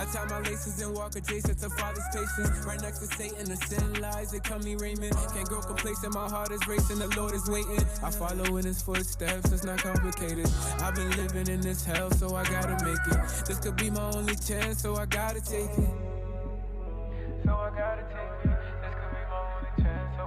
I tie my laces and walk adjacent to Father's patience. Right next to Satan, the sin lies, they come me Raymond. Can't grow complacent, my heart is racing, the Lord is waiting. I follow in his footsteps, it's not complicated. I've been living in this hell, so I gotta make it. This could be my only chance, so I gotta take it. So I gotta take it. This could be my only chance, so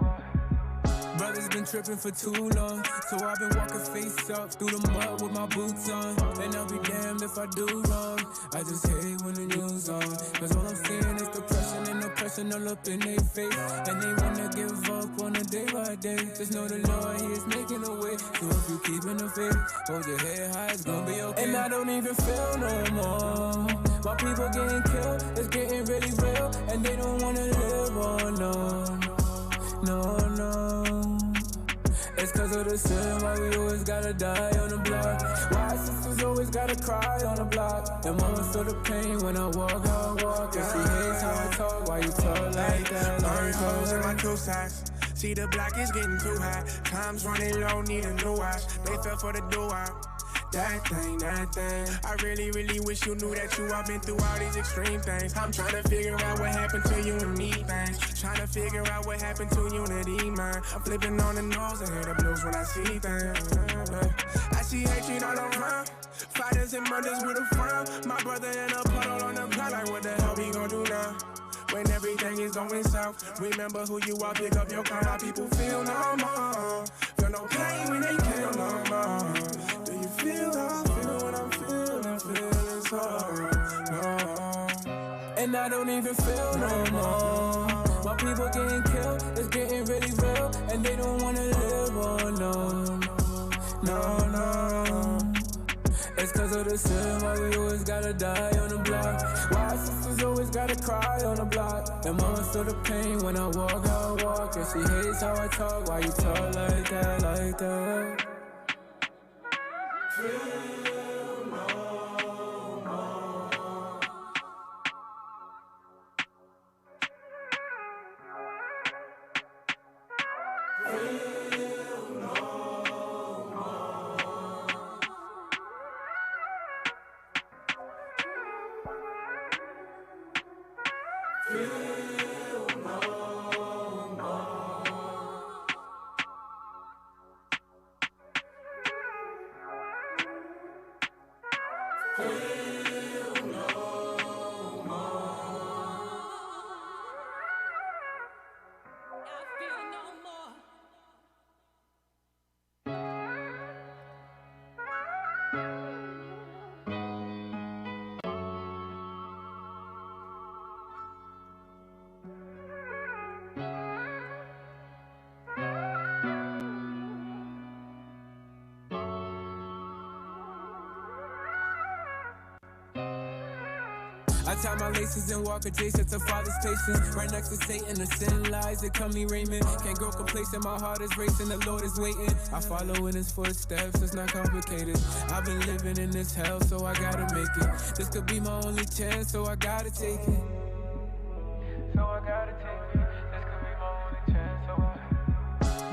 Brother's been tripping for too long, so I've been walking face up through the mud with my boots on. And I'll be damned if I do wrong. I just hate when the news on, cause all I'm seeing is depression and oppression all up in their face. And they wanna give up on a day by day. Just know the Lord, he is making a way. So if you keep in the faith, hold your head high, it's gonna be okay. And I don't even feel no more. My people getting killed, it's getting really real. And they don't wanna live on, no. It's cause of the sin, why we always gotta die on the block. Why sisters always gotta cry on the block. And mama feel the pain when I walk, how I walk. And she hates how I talk, why you talk like that? Like hoes in my two sides. See the block is getting too high. Time's running low, need a new watch. They fell for the do-out. That thing. I really wish you knew that you all been through all these extreme things. I'm trying to figure out what happened to you and me things. Trying to figure out what happened to unity, man. I'm flipping on the nose and hear the blues when I see things. I see hatred all around. Fighters and murders with a frown. My brother in a puddle on the ground, like what the hell we gon' do now? When everything is going south, remember who you are, pick up your car. My people feel no more. Feel no pain when they kill no more. Do you feel how I feel when I'm feeling so no. And I don't even feel no more. My people getting killed, it's getting really real. And they don't wanna live on, no. It's cause of the sin, why we always gotta die on the block. Why sisters always gotta cry on the block. And mama feel the pain when I walk, how I walk. And she hates how I talk, why you talk like that, like that? Feel no more. Feel no more. Feel no more. Feel no more. I feel no more. I tie my laces and walk adjacent to Father's patience. Right next to Satan, the sin lies, they come me Raymond. Can't grow complacent, my heart is racing, the Lord is waiting. I follow in his footsteps, it's not complicated. I've been living in this hell, so I gotta make it. This could be my only chance, so I gotta take it. So I gotta take it. This could be my only chance, so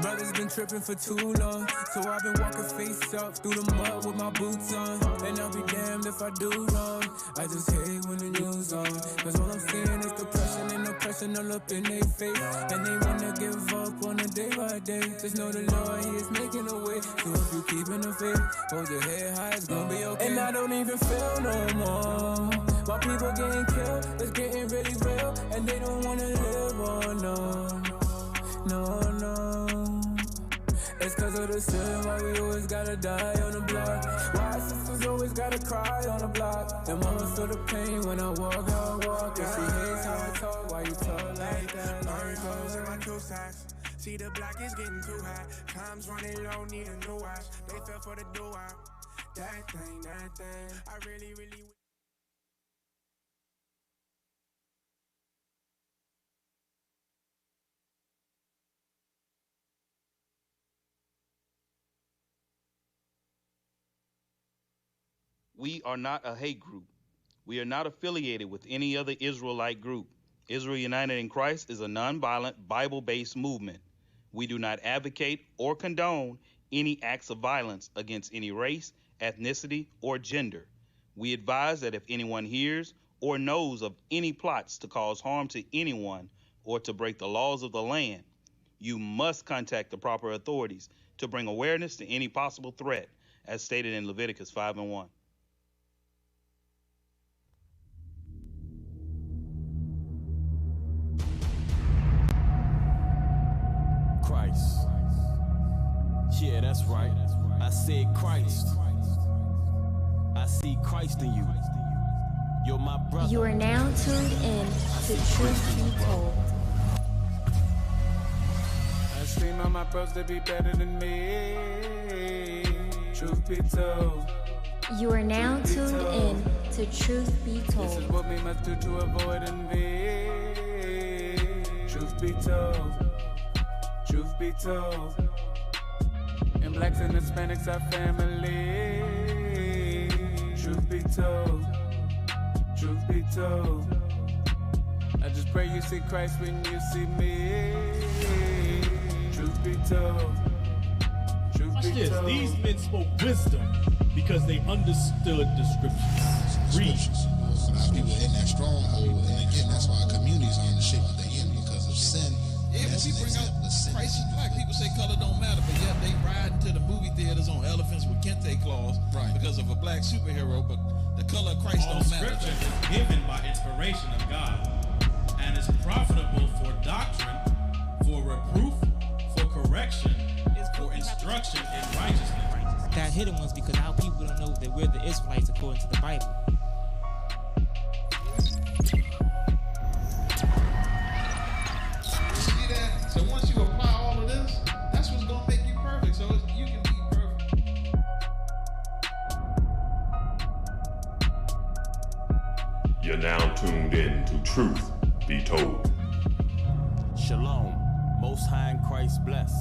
Brother's been tripping for too long, so I've been walking face up through the mud with my boots on. And I'll be damned if I do wrong. I just hate when the news on, cause all I'm seeing is depression and oppression all up in their face. And they wanna give up on a day by day. Just know the Lord, he is making a way. So if you keep in the faith, hold your head high, it's gonna be okay. And I don't even feel no more. My people getting killed, it's getting really real. And they don't wanna live on, no. It's cause of the sin, why we always gotta die on the block. Why sisters always gotta cry on the block. And mama feel the pain when I walk, how I walk. And she hates how I talk, why you talk like that? Like hoes in my two sides. See the block is getting too high. Time's running low, need a new watch. They fell for the do-out. That thing. I really We are not a hate group. We are not affiliated with any other Israelite group. Israel United in Christ is a nonviolent, Bible-based movement. We do not advocate or condone any acts of violence against any race, ethnicity, or gender. We advise that if anyone hears or knows of any plots to cause harm to anyone or to break the laws of the land, you must contact the proper authorities to bring awareness to any possible threat, as stated in Leviticus 5:1. Christ. Yeah, that's right. I said Christ. I see Christ in you. You're my brother. You are now tuned in to Truth Be Told. I stream on my bros to be better than me. Truth be told. You are now tuned in to Truth Be Told. This is what we must do to avoid envy. Truth be told. Truth be told. And blacks and Hispanics are family. Truth be told. Truth be told. I just pray you see Christ when you see me. Truth be told. Truth be told. These men spoke wisdom because they understood the scriptures. Read. A lot of people in that stronghold, and again, that's why communities are in the shape that they're in because of sin. Yeah, when we bring out Christ is black, people say color don't matter, but yet they ride into the movie theaters on elephants with kente claws because of a black superhero, but the color of Christ All don't matter. scripture is given by inspiration of God and is profitable for doctrine, for reproof, for correction, for instruction in righteousness. That hidden ones because our people don't know that we're the Israelites according to the Bible. See that? So once you apply all of this, that's what's going to make you perfect. So you can be perfect. You're now tuned in to Truth Be Told. Shalom, Most High in Christ bless.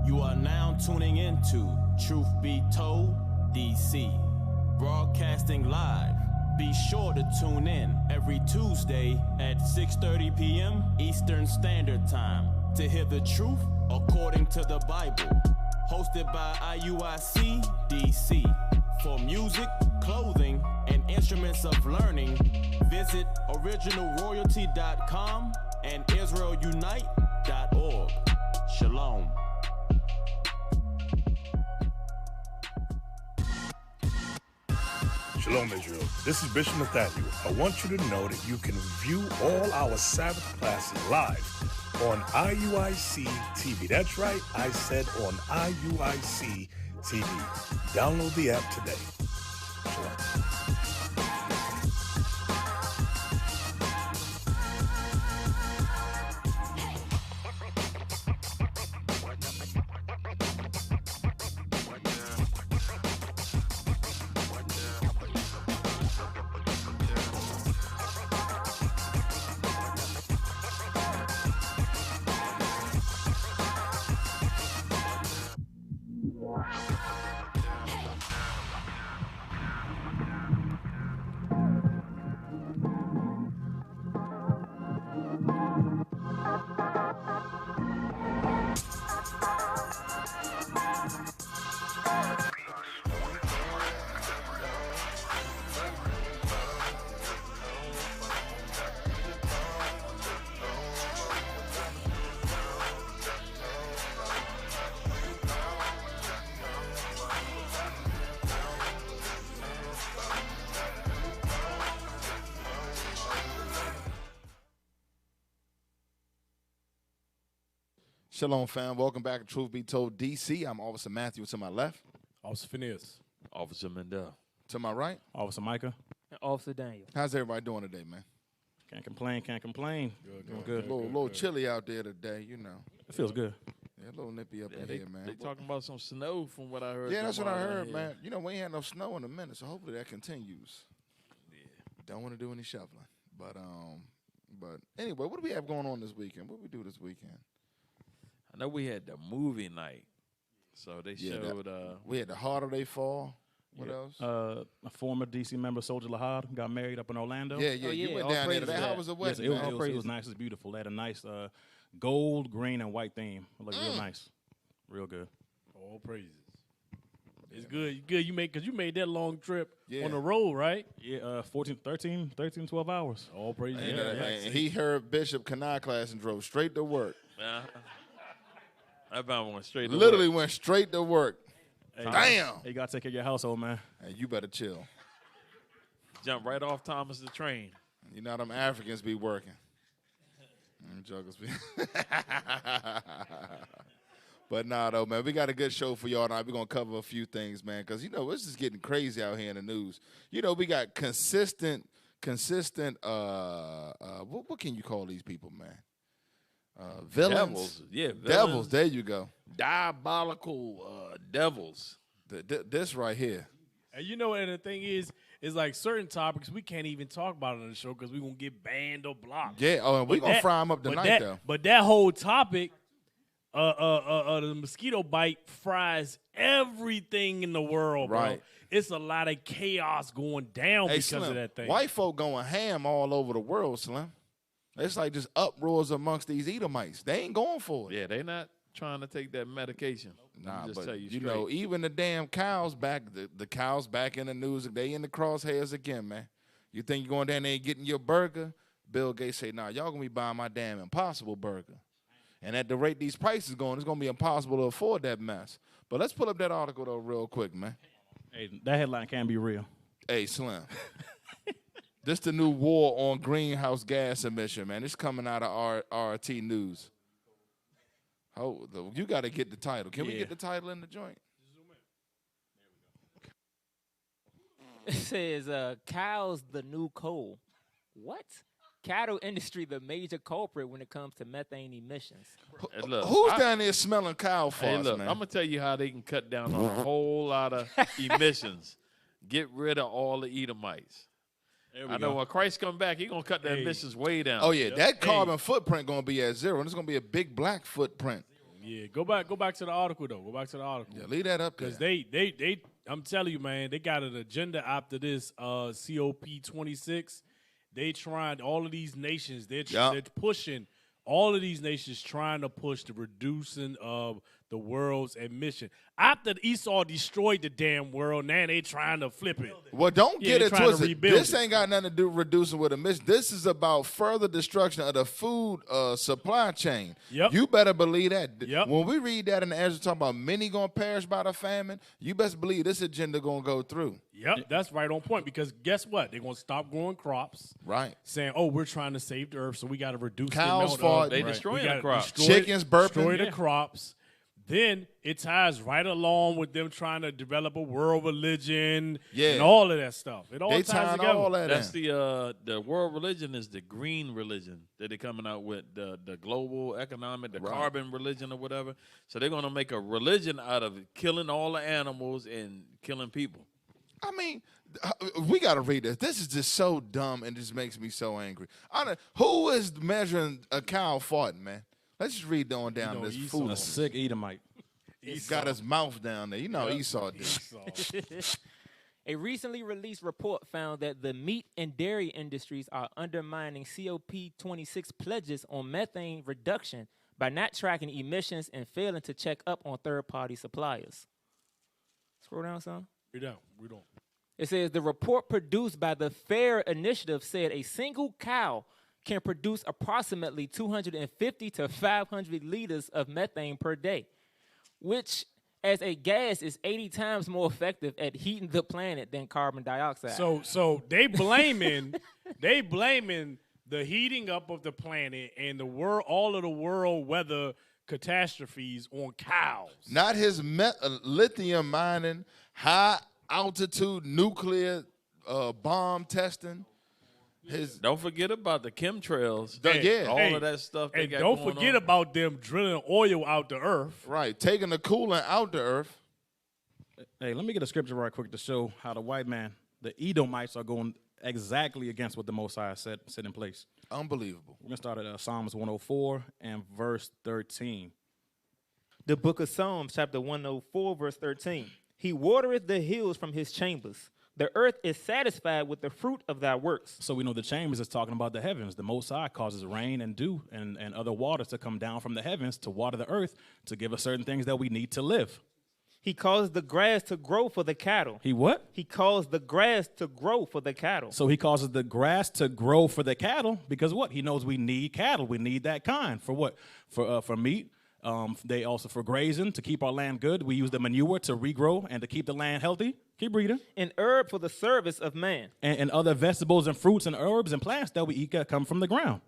You are now tuning into Truth Be Told DC, broadcasting live. Be sure to tune in every Tuesday at 6:30 p.m. Eastern Standard Time to hear the truth according to the Bible. Hosted by IUIC DC. For music, clothing, and instruments of learning, visit originalroyalty.com and israelunite.org. Shalom. Shalom, Israel. This is Bishop Nathaniel. I want you to know that you can view all our Sabbath classes live on IUIC TV. That's right, I said on IUIC TV. Download the app today. Shalom. Shalom, fam. Welcome back to Truth Be Told DC. I'm Officer Matthew to my left. Officer Phinehas. Officer Mendel. To my right. Officer Micah. And Officer Daniel. How's everybody doing today, man? Can't complain, can't complain. Doing good. A little chilly out there today, you know. It feels good. Yeah, a little nippy up in here, man. They talking about some snow from what I heard. Yeah, that's what I heard, man. You know, we ain't had no snow in a minute, so hopefully that continues. Yeah. Don't want to do any shoveling. But anyway, what do we have going on this weekend? What do we do this weekend? I know we had the movie night. So they showed we had the Harder They Fall. What else? A former DC member, Soldier Lahad, got married up in Orlando. Yeah. You went down there today. How was the wedding? Yes, it was nice. It's beautiful. They had a nice gold, green, and white theme. It looked real nice. Real good. all praises. It's good. Good. Because you made that long trip Yeah. on the road, right? Yeah, 12 hours. All praise. And he heard Bishop Kanai class and drove straight to work. I about went straight to Literally work. went straight to work. Hey, Damn. You got to take care of your household, man. Hey, you better chill. Jump right off Thomas the train. You know them Africans be working. Them jokers be. But nah, though, man, we got a good show for y'all tonight. We're going to cover a few things, man, because, it's just getting crazy out here in the news. We got consistent, what can you call these people, man? Villains. Devils. Yeah, Devils, there you go. Diabolical devils. This right here. And and the thing is like certain topics we can't even talk about on the show because we're going to get banned or blocked. Yeah, and we're going to fry them up tonight, though. But that whole topic, the mosquito bite fries everything in the world, bro. Right. It's a lot of chaos going down because Slim, of that thing. White folk going ham all over the world, Slim. It's like just uproars amongst these Edomites. They ain't going for it. Yeah, they not trying to take that medication. Nah, just but tell you even the damn cows back, the cows back in the news, they in the crosshairs again, man. You think you're going down there and getting your burger? Bill Gates say, nah, y'all going to be buying my damn Impossible burger. And at the rate these prices going, it's going to be impossible to afford that mess. But let's pull up that article, though, real quick, man. Hey, that headline can't be real. Hey, Slim. This the new war on greenhouse gas emission, man. It's coming out of RT News. Oh, you got to get the title. Can we get the title in the joint? It says, cows the new coal. What? Cattle industry the major culprit when it comes to methane emissions. Hey, look, Who's down there smelling cow farts, hey, look, man? I'm going to tell you how they can cut down on a whole lot of emissions. Get rid of all the Edomites. I know when Christ come back, he's going to cut the emissions way down. Oh, yeah, that carbon footprint going to be at zero, and it's going to be a big black footprint. Yeah, go back to the article, though. Go back to the article. Yeah, leave that up there. Because they, I'm telling you, man, they got an agenda after this COP26. They trying, all of these nations, they're pushing, all of these nations trying to push the reducing of the world's emission. After Esau destroyed the damn world, now they trying to flip it. Well, don't get it twisted. This it. ain't got nothing to do with reducing with emissions. This is about further destruction of the food supply chain. Yep. You better believe that. Yep. When we read that in the Ezra talking about many going to perish by the famine, you best believe this agenda going to go through. Yep, that's right on point because guess what? They're going to stop growing crops. Right. Saying, oh, we're trying to save the earth, so we got to reduce cows the amount of... They destroying the crops. Chickens burping. Destroy the crops. Then it ties right along with them trying to develop a world religion and all of that stuff. It all ties together. All that That's the world religion is the green religion that they're coming out with, the global economic, the carbon religion or whatever. So they're going to make a religion out of killing all the animals and killing people. I mean, we got to read this. This is just so dumb and just makes me so angry. Who is measuring a cow farting, man? Let's just read on down this Esau, food. a sick Edomite. He's got his mouth down there. You know Esau did. A recently released report found that the meat and dairy industries are undermining COP26 pledges on methane reduction by not tracking emissions and failing to check up on third-party suppliers. Scroll down, son. Read down. It says the report produced by the FAIR Initiative said a single cow can produce approximately 250 to 500 liters of methane per day, which as a gas is 80 times more effective at heating the planet than carbon dioxide. So they blaming the heating up of the planet and the world, all of the world weather catastrophes on cows. Not his lithium mining, high altitude nuclear bomb testing. Don't forget about the chemtrails. All of that stuff they and got don't going forget on. about them drilling oil out the earth. Right, taking the coolant out the earth. Hey, let me get a scripture right quick to show how the white man, the Edomites, are going exactly against what the Most High set in place. Unbelievable. We're going to start at Psalms 104 and verse 13. The book of Psalms, chapter 104, verse 13. He watereth the hills from his chambers. The earth is satisfied with the fruit of thy works. So we know the chambers is talking about the heavens. The Most High causes rain and dew and other waters to come down from the heavens to water the earth to give us certain things that we need to live. He caused the grass to grow for the cattle. He what? He caused the grass to grow for the cattle. So he causes the grass to grow for the cattle because what? He knows we need cattle. We need that kind for what? For meat. They also for grazing to keep our land good. We use the manure to regrow and to keep the land healthy. Keep reading. An herb for the service of man. And other vegetables and fruits and herbs and plants that we eat that come from the ground.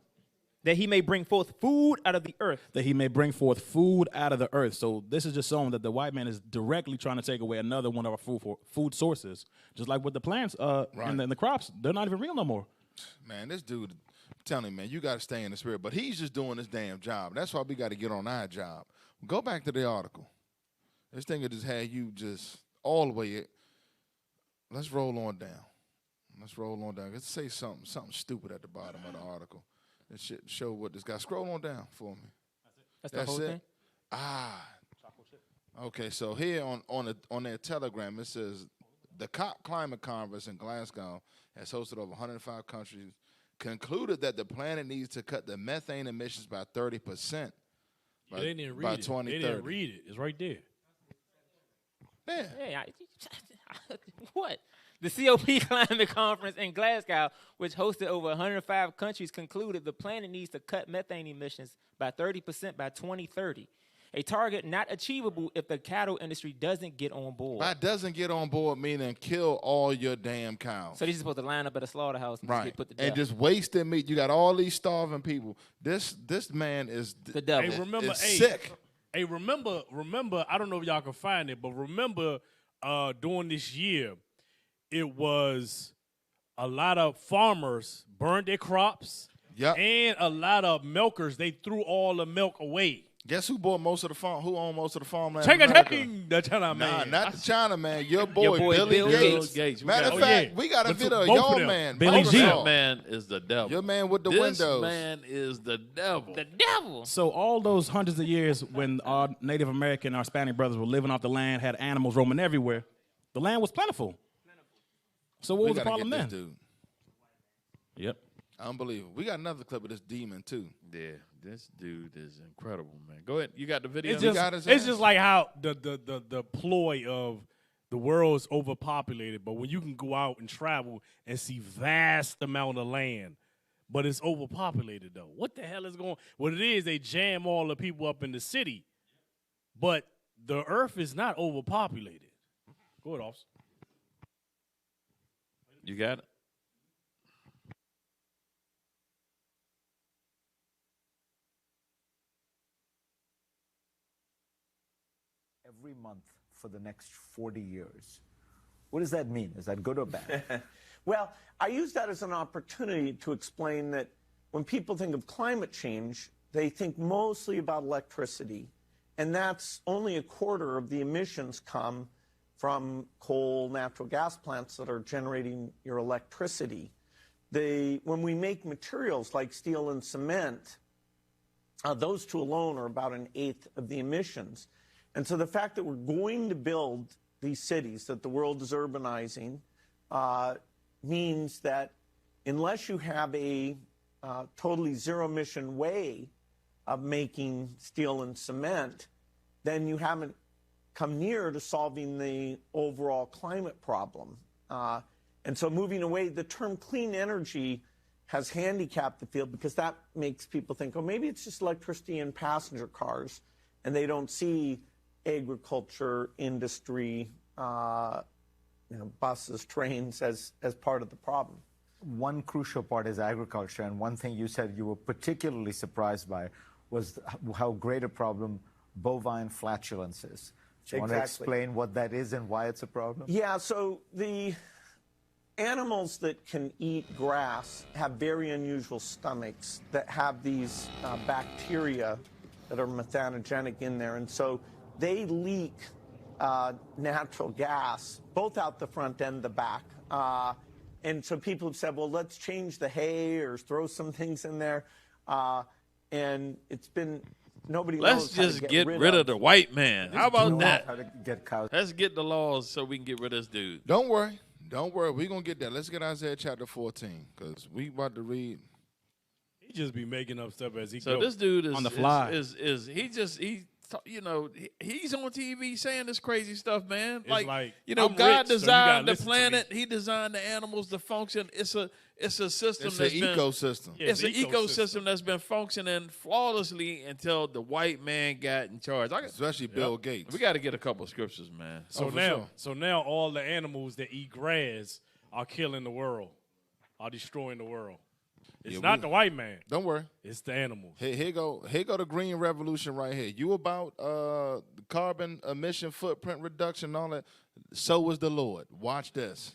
That he may bring forth food out of the earth. That he may bring forth food out of the earth. So this is just showing that the white man is directly trying to take away another one of our food sources. Just like with the plants and the crops. They're not even real no more. Man, this dude, I'm telling you, man, you got to stay in the spirit. But he's just doing his damn job. That's why we got to get on our job. Go back to the article. This thing just had you just all the way. Let's roll on down. Let's roll on down. Let's say something stupid at the bottom of the article. It should show what this guy. Scroll on down for me. That's the whole thing? Okay, so here on their Telegram, it says the COP Climate Conference in Glasgow has hosted over 105 countries, concluded that the planet needs to cut the methane emissions by 30% they didn't read by it. 2030. They didn't read it. It's right there. Yeah. Hey, what? The COP Climate Conference in Glasgow, which hosted over 105 countries, concluded the planet needs to cut methane emissions by 30% by 2030. A target not achievable if the cattle industry doesn't get on board. By doesn't get on board, meaning kill all your damn cows. So they're supposed to line up at a slaughterhouse and just get put to death. And just waste their meat. You got all these starving people. This man is the devil. Hey, remember, sick. Hey, remember, I don't know if y'all can find it, but remember during this year, it was a lot of farmers burned their crops. Yep. And a lot of milkers, they threw all the milk away. Guess who bought most of the farm? Who owned most of the farmland? The China man. Nah, not the China man. Your boy Bill Gates. Matter of fact, we got a video of both of your them. man. Billy G. That man is the devil. Your man with the this windows. man is the devil. The devil. So all those hundreds of years when our Native American, our Hispanic brothers were living off the land, had animals roaming everywhere, the land was plentiful. So what was the problem then? Dude. Yep. Unbelievable. We got another clip of this demon, too. Yeah, this dude is incredible, man. Go ahead. You got the video? It's just like how the ploy of the world's overpopulated, but when you can go out and travel and see vast amount of land, but it's overpopulated, though. What the hell is going on? What it is, they jam all the people up in the city, but the earth is not overpopulated. Go ahead, officer. You got it? Every month for the next 40 years. What does that mean? Is that good or bad? Well, I use that as an opportunity to explain that when people think of climate change, they think mostly about electricity, and that's only a quarter of the emissions come from coal, natural gas plants that are generating your electricity. When we make materials like steel and cement, those two alone are about an eighth of the emissions. And so the fact that we're going to build these cities, that the world is urbanizing, means that unless you have a totally zero-emission way of making steel and cement, then you haven't come near to solving the overall climate problem. And so moving away, the term clean energy has handicapped the field because that makes people think, oh, maybe it's just electricity and passenger cars, and they don't see agriculture, industry, buses, trains as part of the problem. One crucial part is agriculture, and one thing you said you were particularly surprised by was how great a problem bovine flatulence is. Do you want to explain what that is and why it's a problem? Yeah, so the animals that can eat grass have very unusual stomachs that have these bacteria that are methanogenic in there, and so they leak natural gas, both out the front and the back. And so people have said, well, let's change the hay or throw some things in there. And it's been, nobody knows Let's just get rid of the white man. How about that? How to get cows. Let's get the laws so we can get rid of this dude. Don't worry. Don't worry. We're going to get that. Let's get Isaiah chapter 14 because we about to read. He just be making up stuff as he goes. So this dude is on the fly. He you know, he's on TV saying this crazy stuff, man. It's like you know, I'm God rich, so you designed gotta the listen to planet. me. He designed the animals to function. It's a system It's that's an been ecosystem. Yeah, it's an it's an ecosystem that's been functioning flawlessly until the white man got in charge. Especially Bill Gates. We got to get a couple of scriptures, man. So now all the animals that eat grass are killing the world, are destroying the world. It's not the white man. Don't worry. It's the animals. Here go the green revolution right here. You about the carbon emission footprint reduction and all that. So is the Lord. Watch this.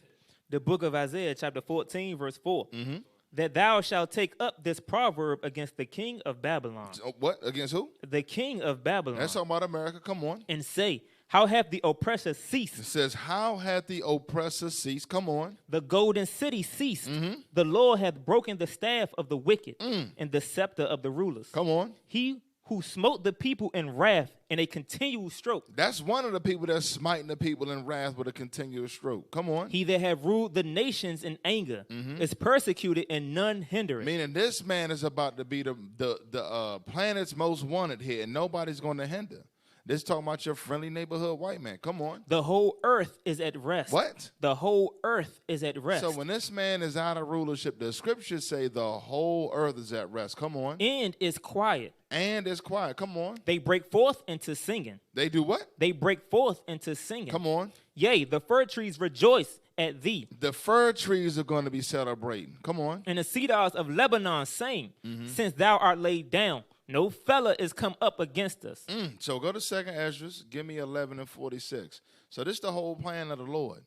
The book of Isaiah, chapter 14, verse 4. Mm-hmm. That thou shalt take up this proverb against the king of Babylon. What? Against who? The king of Babylon. That's talking about America. Come on. And say, how hath the oppressor ceased? It says, how hath the oppressor ceased? Come on. The golden city ceased. Mm-hmm. The Lord hath broken the staff of the wicked and the scepter of the rulers. Come on. He who smote the people in wrath in a continual stroke. That's one of the people that's smiting the people in wrath with a continuous stroke. Come on. He that have ruled the nations in anger is persecuted and none hindereth. Meaning this man is about to be the planet's most wanted here, and nobody's going to hinder. This is talking about your friendly neighborhood white man. Come on. The whole earth is at rest. What? The whole earth is at rest. So when this man is out of rulership, the scriptures say the whole earth is at rest. Come on. And is quiet. And is quiet. Come on. They break forth into singing. They do what? They break forth into singing. Come on. Yea, the fir trees rejoice at thee. The fir trees are going to be celebrating. Come on. And the cedars of Lebanon saying, since thou art laid down, no fella is come up against us. So go to 2nd Ezra, give me 11 and 46. So this is the whole plan of the Lord.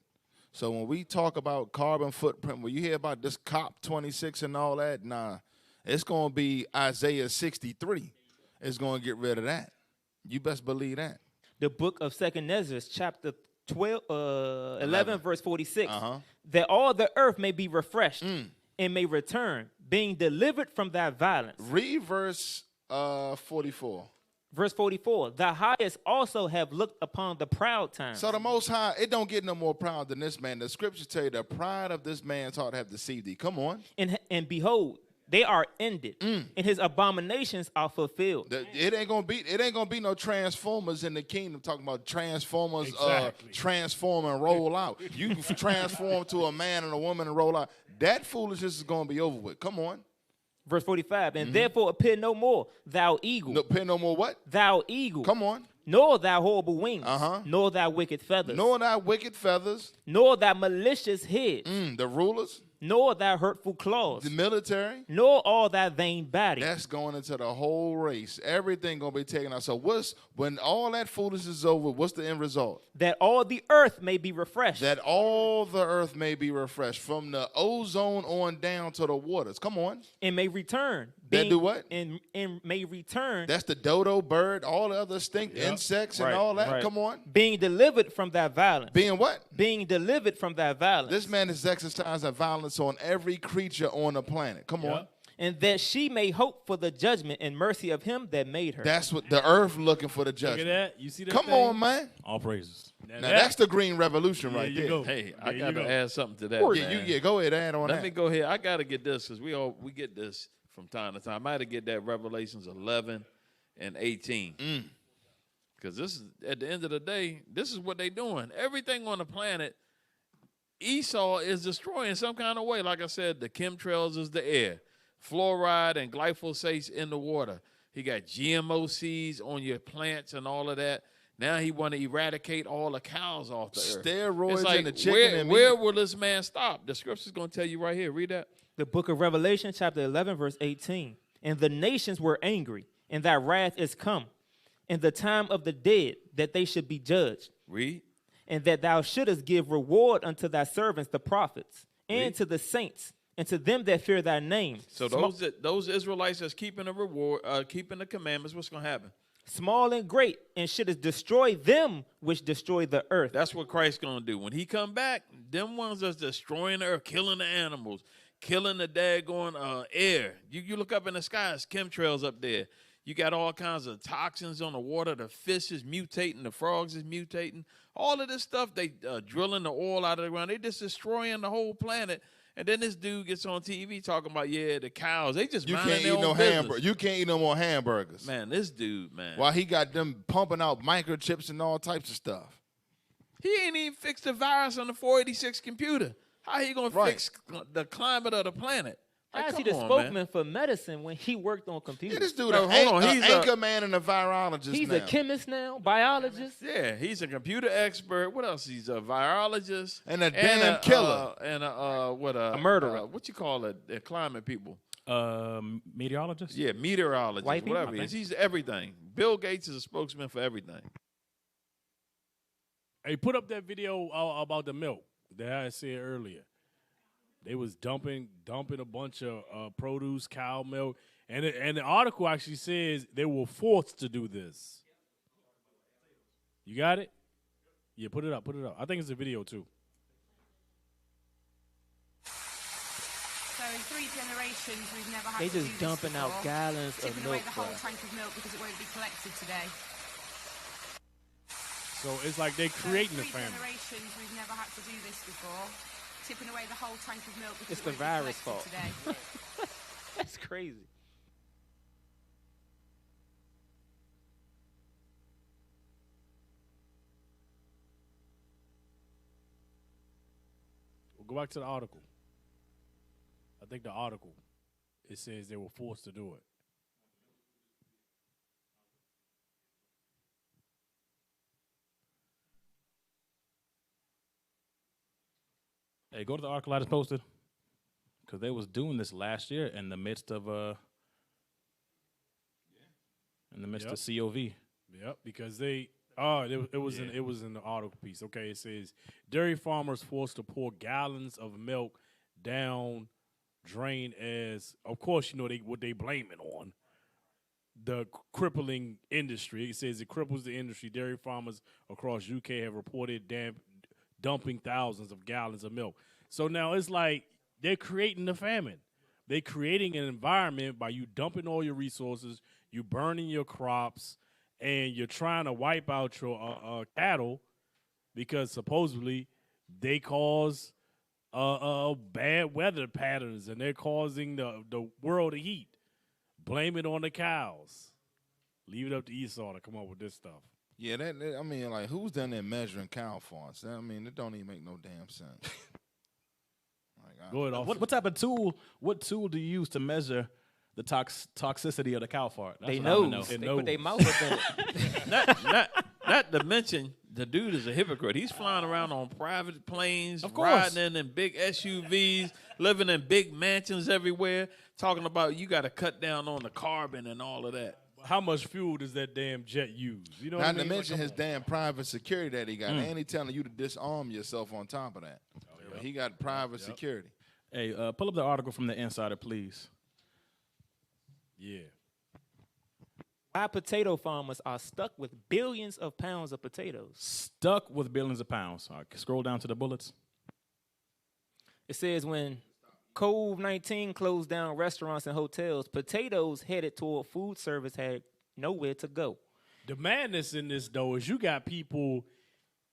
So when we talk about carbon footprint, when you hear about this COP26 and all that, nah, it's going to be Isaiah 63. It's going to get rid of that. You best believe that. The book of 2nd Ezra, chapter 11, verse 46, that all the earth may be refreshed and may return, being delivered from thy violence. Read verse 44. Verse 44, the highest also have looked upon the proud times. So the Most High, it don't get no more proud than this man. The scriptures tell you the pride of this man's heart have deceived thee. Come on. And behold, they are ended, and his abominations are fulfilled. It ain't gonna be no transformers in the kingdom. Talking about transformers, transform and roll out. You transform to a man and a woman and roll out. That foolishness is gonna be over with. Come on. Verse 45, and therefore appear no more, thou eagle. No, appear no more what? Thou eagle. Come on. Nor thy horrible wings, nor thy wicked feathers. Nor thy wicked feathers. Nor thy malicious heads. The rulers. Nor thy hurtful claws. The military. Nor all thy vain body. That's going into the whole race. Everything going to be taken out. So when all that foolishness is over, what's the end result? That all the earth may be refreshed. That all the earth may be refreshed. From the ozone on down to the waters. Come on. And may return. That do what? And may return. That's the dodo bird, all the other insects and all that. Right. Come on. Being delivered from thy violence. Being what? Being delivered from thy violence. This man is exercising violence on every creature on the planet. Come on. And that she may hope for the judgment and mercy of him that made her. That's what the earth looking for the judgment. Look at that. You see that? Come on, man. All praises. Now that's the green revolution right there. Go. Hey, I got to add something to that. Go ahead, add on that. Let me go ahead. I got to get this because we get this from time to time. I had to get that Revelations 11 and 18. Because this is, at the end of the day, this is what they're doing. Everything on the planet, Esau is destroying some kind of way. Like I said, the chemtrails is the air. Fluoride and glyphosate in the water. He got GMO seeds on your plants and all of that. Now he want to eradicate all the cows off the earth. Steroids like, in the chicken and meat. Where will this man stop? The scripture's going to tell you right here. Read that. The book of Revelation, chapter 11, verse 18. And the nations were angry, and thy wrath is come, in the time of the dead, that they should be judged. Read. And that thou shouldest give reward unto thy servants, the prophets, and to the saints, and to them that fear thy name. So those Israelites that's keeping the reward, keeping the commandments, what's going to happen? Small and great, and shouldest destroy them which destroy the earth. That's what Christ's going to do. When he come back, them ones that's destroying the earth, killing the animals, killing the daggone air. You look up in the sky, it's chemtrails up there. You got all kinds of toxins on the water. The fish is mutating. The frogs is mutating. All of this stuff, they drilling the oil out of the ground. They just destroying the whole planet. And then this dude gets on TV talking about, the cows. They just You minding can't their eat own no business. hamburger. You can't eat no more hamburgers. Man, this dude, man. While he got them pumping out microchips and all types of stuff. He ain't even fixed the virus on the 486 computer. How he gonna fix the climate of the planet? Like, How is he come the on, spokesman man. for medicine when he worked on computers? Yeah, this dude, Hold on, he's he's an anchor man and a virologist He's now. a chemist now, biologist. Yeah, he's a computer expert. What else? He's a virologist And a damn killer. A murderer. What you call it? The climate people. Meteorologist? Yeah, meteorologist. White people? Whatever he is. He's everything. Bill Gates is a spokesman for everything. Hey, put up that video about the milk that I said earlier. They was dumping a bunch of produce, cow milk, and the article actually says they were forced to do this. You got it? Yeah, put it up. I think it's a video too. So in 3 generations, we've never had They to do just this dumping out before. gallons of Tipping away milk, the whole bro. tank of milk because it won't be collected today. So it's like they creating the So in 3 famine. generations, we've never had to do this before. Tipping away the whole tank of milk because It's it the won't be virus collected fault. today. That's crazy. We'll go back to the article. I think the article, it says they were forced to do it. Hey, go to the article I just posted. Because they was doing this last year in the midst of Yep. COV. Yep, because it was in the article piece. Okay, it says dairy farmers forced to pour gallons of milk down drain as, of course, what they blame it on. The crippling industry. It says it cripples the industry. Dairy farmers across UK have reported dumping thousands of gallons of milk. So now it's like they're creating the famine. They're creating an environment by you dumping all your resources, you burning your crops, and you're trying to wipe out your cattle because supposedly they cause bad weather patterns and they're causing the world to heat. Blame it on the cows. Leave it up to Esau to come up with this stuff. Yeah, I mean, like, who's done that measuring cow farts? I mean, it don't even make no damn sense. Go ahead, What type of tool? What tool do you use to measure the toxicity of the cow fart? That's They what I wanna nose. know. They put their mouth up in it. Not to mention, the dude is a hypocrite. He's flying around on private planes, Of course. riding in big SUVs, living in big mansions everywhere, talking about you got to cut down on the carbon and all of that. How much fuel does that damn jet use? You know what Not I mean? to mention Like, his damn private security that he got. Mm. And he telling you to disarm yourself on top of that. But he got private security. Hey, pull up the article from the Insider, please. Yeah. Why potato farmers are stuck with billions of pounds of potatoes. Stuck with billions of pounds. All right, scroll down to the bullets. It says when COVID-19 closed down restaurants and hotels, potatoes headed toward food service had nowhere to go. The madness in this, though, is you got people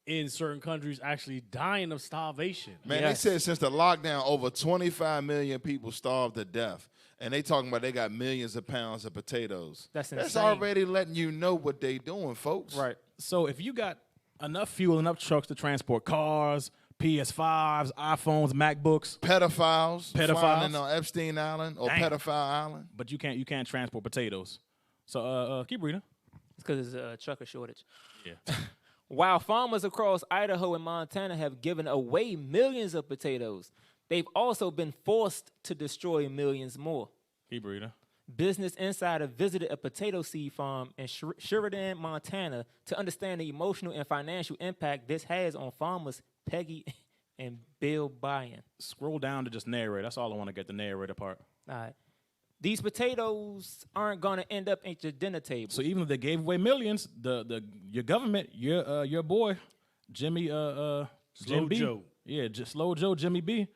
in certain countries actually dying of starvation. Man, they said since the lockdown, over 25 million people starved to death. And they talking about they got millions of pounds of potatoes. That's That's insane. already letting you know what they doing, folks. Right. So if you got enough fuel, enough trucks to transport cars, PS5s, iPhones, MacBooks, pedophiles flying in on Epstein Island or Damn. Pedophile Island. But you can't transport potatoes. So keep reading. It's because there's a trucker shortage. Yeah. While farmers across Idaho and Montana have given away millions of potatoes, they've also been forced to destroy millions more. Keep reading. Business Insider visited a potato seed farm in Sheridan, Montana, to understand the emotional and financial impact this has on farmers Peggy and Bill Bryan. Scroll down to just narrate. That's all I want to get, the narrator part. All right. These potatoes aren't going to end up at your dinner table. So even if they gave away millions, your government, your boy, Jimmy Jim B, Joe. yeah, Slow Joe Jimmy B,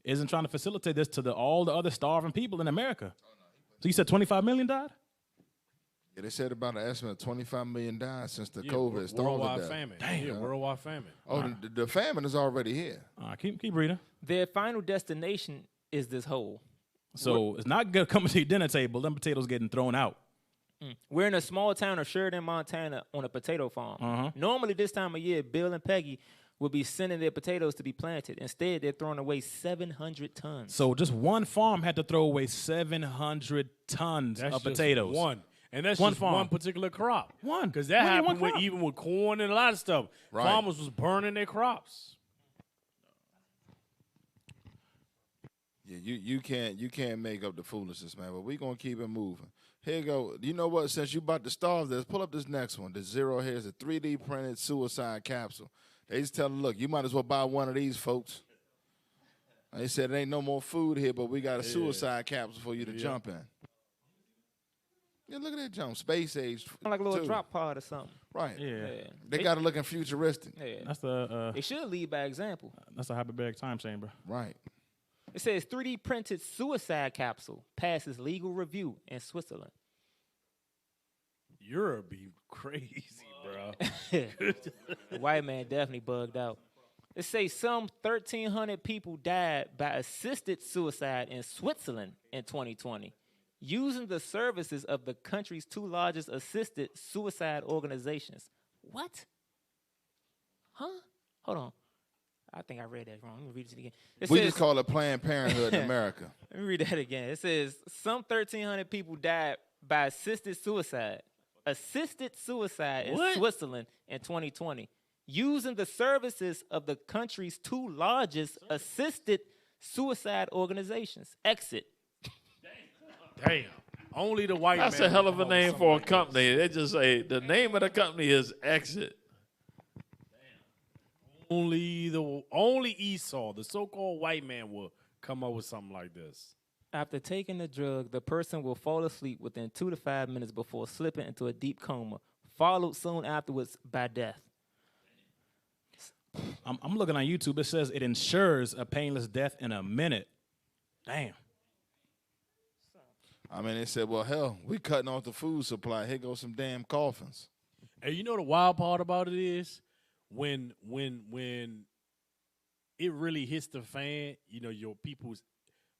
isn't trying to facilitate this to all the other starving people in America. So you said 25 million died? Yeah, they said about an estimate of 25 million died since the COVID started. Worldwide famine. Damn. Yeah, worldwide famine. Oh, the famine is already here. Keep reading. Their final destination is this hole. So it's not good coming to your dinner table. Them potatoes getting thrown out. We're in a small town of Sheridan, Montana, on a potato farm. Normally, this time of year, Bill and Peggy would be sending their potatoes to be planted. Instead, they're throwing away 700 tons. So just one farm had to throw away 700 tons of potatoes. One. And that's one just farm. one particular crop. One. Because that happened even with corn and a lot of stuff. Right. Farmers was burning their crops. Yeah, you can't make up the foolishness, man. But we gonna keep it moving. Here you go. You know what? Since you about to starve this, pull up this next one. The zero here is a 3D printed suicide capsule. They just tell them, look, you might as well buy one of these, folks. They said there ain't no more food here, but we got a suicide capsule for you to jump in. Yeah, look at that jump. Space age. Like a little drop pod or something. Right. Yeah. They got it looking futuristic. Yeah. That's the. They should lead by example. That's a hyperbaric time chamber. Right. It says 3D printed suicide capsule passes legal review in Switzerland. Europe be crazy, bro. The white man definitely bugged out. It says some 1,300 people died by assisted suicide in Switzerland in 2020, using the services of the country's two largest assisted suicide organizations. What? Huh? Hold on. I think I read that wrong. Let me read it again. We just call it Planned Parenthood in America. Let me read that again. It says some 1,300 people died by assisted suicide. Assisted suicide in Switzerland in 2020, using the services of the country's two largest assisted suicide organizations. Exit. Damn. Only the white man. That's a hell of a name for a company. They just say the name of the company is Exit. Only Esau, the so-called white man, will come up with something like this. After taking the drug, the person will fall asleep within 2 to 5 minutes before slipping into a deep coma, followed soon afterwards by death. I'm looking on YouTube. It says it ensures a painless death in a minute. Damn. I mean, they said, well, hell, we cutting off the food supply. Here goes some damn coffins. And you know the wild part about it is when it really hits the fan, you know, your people's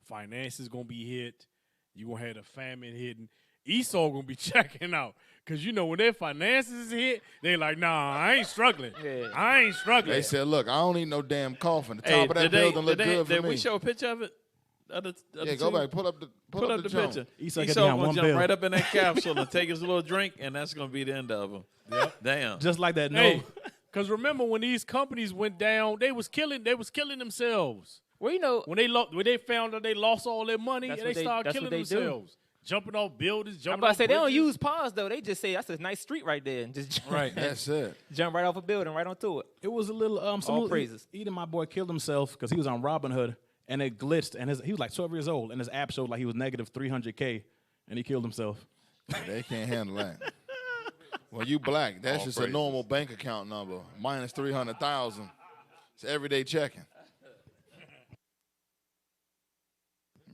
finances gonna be hit. You gonna have the famine hitting. Esau gonna be checking out. Cause you know when their finances hit, they like, nah, I ain't struggling. I ain't struggling. They said, look, I don't need no damn coffin. The top of that building look good for me. Did we show a picture of it? Yeah, go back. Pull up the picture. Esau gonna jump right up in that capsule and take his little drink, and that's gonna be the end of him. Yep. Damn. Just like that. No. Hey, cause remember when these companies went down, they was killing themselves. Well, you know, when they found that they lost all their money, and they started killing themselves, jumping off buildings. I'm about to say they don't use pause though. They just say that's a nice street right there, and just right. That's it. Jump right off a building, right onto it. It was a little all praises. Either my boy killed himself because he was on Robinhood and it glitched, and he was like 12 years old, and his app showed like he was negative 300K, and he killed himself. They can't handle that. Well, you black. That's all just praises. a normal bank account number. Minus 300,000. It's everyday checking.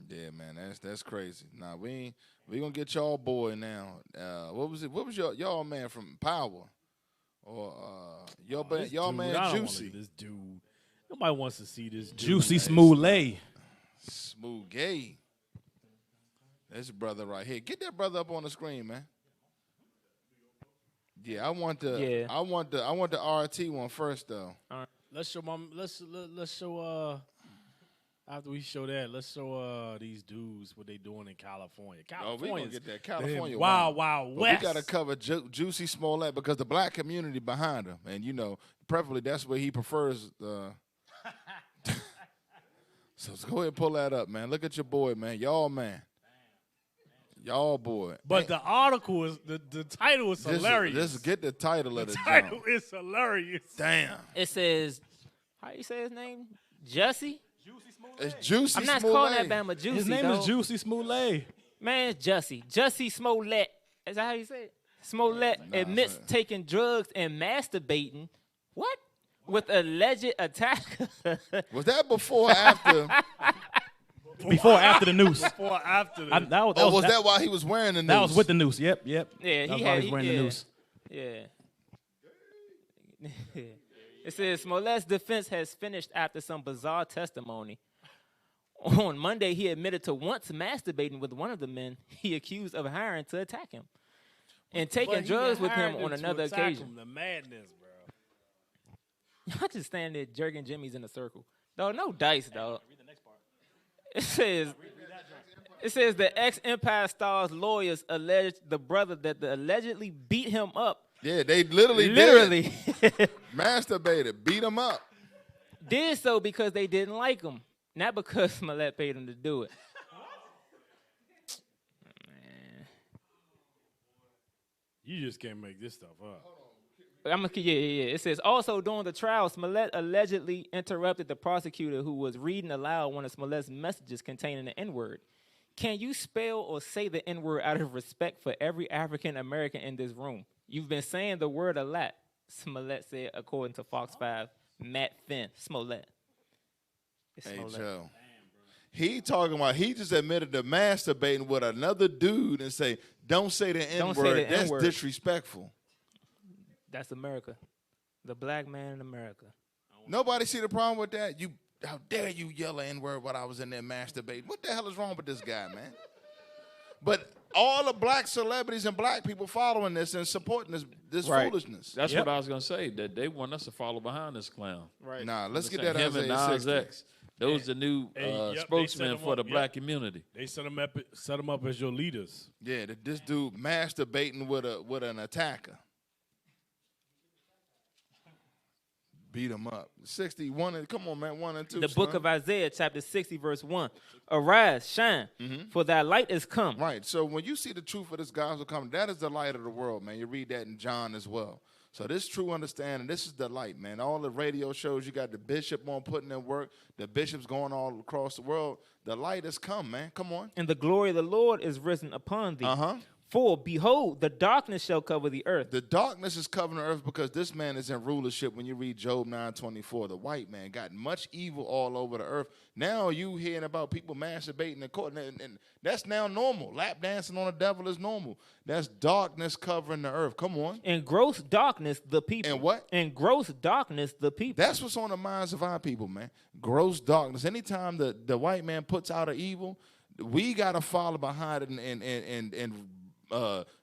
Yeah, man, that's crazy. Nah, we gonna get y'all boy now. What was it? What was y'all man from Power? Or y'all man Juicy? This dude, nobody wants to see this dude. Juicy Smollett. Smooth gay. That's a brother right here. Get that brother up on the screen, man. Yeah, I want the RT one first though. All right. Let's show after we show that, let's show these dudes what they doing in California. We gonna get that California wild But west. we gotta cover Juicy Smollett because the black community behind him, and you know, preferably that's where he prefers. So let's go ahead and pull that up, man. Look at your boy, man. Y'all boy. But the article is the title is hilarious. Let's get the title of the title is hilarious. Damn. It says, how you say his name? Jesse? It's Juicy I'm not Smollett. calling that Bama Juicy. His name though. is Juicy Smollett. Man, it's Jussie. Jussie Smollett. Is that how you say it? Smollett admits taking drugs and masturbating. What? With alleged attacker. Was that before or after? Before or after the noose? Before or after the noose. Was that why he was wearing the noose? That was with the noose. Yep. Yeah, That's he why had he's wearing the noose. Yeah. It says Smollett's defense has finished after some bizarre testimony. On Monday, he admitted to once masturbating with one of the men he accused of hiring to attack him, and taking drugs with him on another occasion. The madness, bro. I just stand there jerking jimmies in a circle. Dog, no dice, dog. Read the next part. It says the ex-Empire Star's lawyers alleged the brother that allegedly beat him up. Yeah, they literally did. Masturbated, beat him up. Did so because they didn't like him, not because Smollett paid him to do it. Man. You just can't make this stuff up. It says also during the trial, Smollett allegedly interrupted the prosecutor who was reading aloud one of Smollett's messages containing the N-word. Can you spell or say the N-word out of respect for every African American in this room? You've been saying the word a lot, Smollett said, according to Fox 5, Matt Finn. Smollett. Hey, Joe. He talking about, he just admitted to masturbating with another dude and say, don't say the N-word. That's disrespectful. That's America. The black man in America. Nobody see the problem with that? How dare you yell an N-word while I was in there masturbating? What the hell is wrong with this guy, man? But all the black celebrities and black people following this and supporting this foolishness. That's what I was going to say, that they want us to follow behind this clown. Right. Nah, let's get that him and Nas 60. X. Those the new spokesmen for the black community. They set them up as your leaders. Yeah, this dude masturbating with an attacker. Beat him up. 61, come on, man, 1 and 2. The book of Isaiah, chapter 60, verse 1. Arise, shine, for thy light is come. Right, so when you see the truth of this gospel coming, that is the light of the world, man. You read that in John as well. So this true understanding, this is the light, man. All the radio shows, you got the bishop on putting in work, the bishops going all across the world. The light has come, man. Come on. And the glory of the Lord is risen upon thee. Uh-huh. For behold, the darkness shall cover the earth. The darkness is covering the earth because this man is in rulership. When you read Job 9:24, the white man got much evil all over the earth. Now you hearing about people masturbating in court, and that's now normal. Lap dancing on the devil is normal. That's darkness covering the earth. Come on. In gross darkness, the people. And what? In gross darkness, the people. That's what's on the minds of our people, man. Gross darkness. Anytime the white man puts out an evil, we got to follow behind it and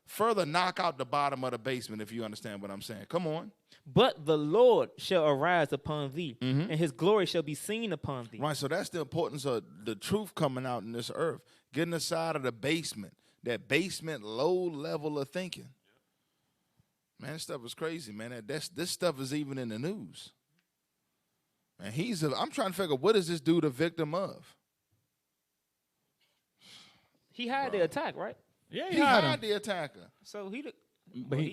further knock out the bottom of the basement, if you understand what I'm saying. Come on. But the Lord shall arise upon thee, and his glory shall be seen upon thee. Right, so that's the importance of the truth coming out in this earth, getting aside of the basement, that basement low level of thinking. Man, this stuff is crazy, man. This stuff is even in the news. And I'm trying to figure out, what is this dude a victim of? He hired the attack, right? Yeah, he hired the attacker. So he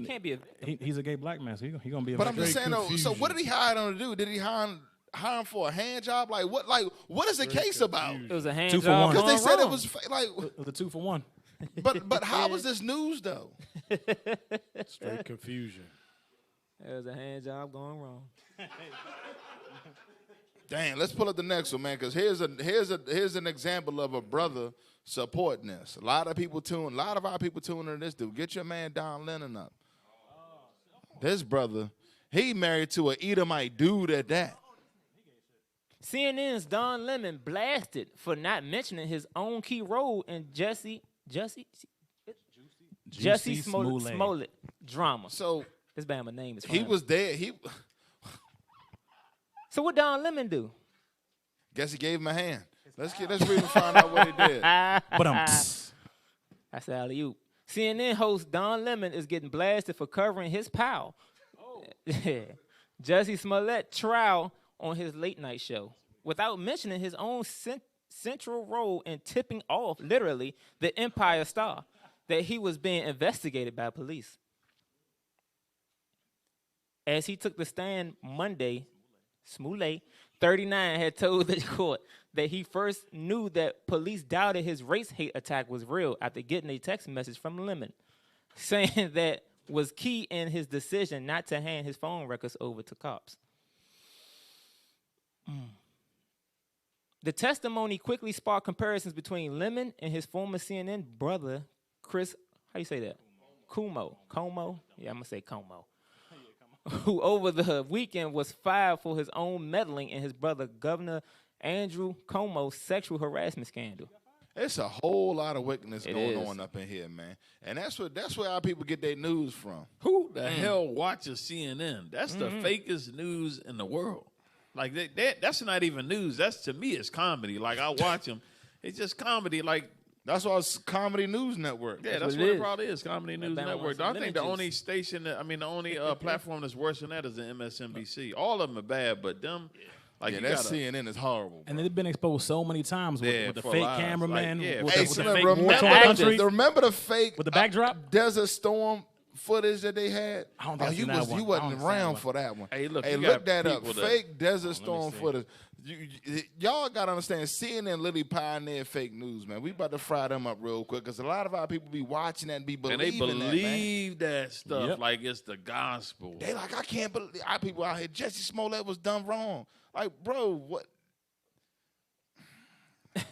can't be a he's a gay black man, so he gonna be a But I'm just saying though, so what did he hire him to do? Did he hire him for a hand job? Like what is the case about? It was a hand 2 for job. 1. Because they said wrong. it was like It was a 2 for 1. But how was this news though? Straight confusion. It was a hand job going wrong. Dang, let's pull up the next one, man, because here's an example of a brother supporting this. A lot of our people tuning in this dude. Get your man Don Lennon up. This brother, he married to an Edomite dude at that. CNN's Don Lemon blasted for not mentioning his own key role in Jesse Smollett drama. So this Bama name is. He was there. So what Don Lemon do? Guess he gave him a hand. Let's read and find out what he did. That's alley-oop. CNN host Don Lemon is getting blasted for covering his pal, Jesse Smollett trial on his late night show without mentioning his own central role in tipping off, literally, the Empire Star that he was being investigated by police. As he took the stand Monday, Smollett, 39, had told the court that he first knew that police doubted his race hate attack was real after getting a text message from Lemon saying that was key in his decision not to hand his phone records over to cops. The testimony quickly sparked comparisons between Lemon and his former CNN brother, Chris, how you say that? Cuomo. Yeah, I'm going to say Como. Who over the weekend was fired for his own meddling in his brother, Governor Andrew Cuomo's sexual harassment scandal. It's a whole lot of wickedness going on up in here, man. And that's where our people get their news from. Who the hell watches CNN? That's the fakest news in the world. Like that's not even news. That's, to me, it's comedy. Like, I watch them. It's just comedy. Like, that's why it's Comedy News Network. Yeah, that's what it probably is. Comedy News Network. I think the only station, the only platform that's worse than that is the MSNBC. All of them are bad, but them, like, that CNN is horrible. And they've been exposed so many times with the fake cameraman, with hey, the fake war remember the fake with the backdrop Desert Storm footage that they had? I don't think you wasn't around for that one. Hey, look that up. Fake Desert Storm footage. Y'all got to understand, CNN literally pioneered fake news, man. We about to fry them up real quick because a lot of our people be watching that and be believing that, man. And they believe that stuff like it's the gospel. They like, I can't believe our people out here. Jesse Smollett was done wrong. Like, bro, what?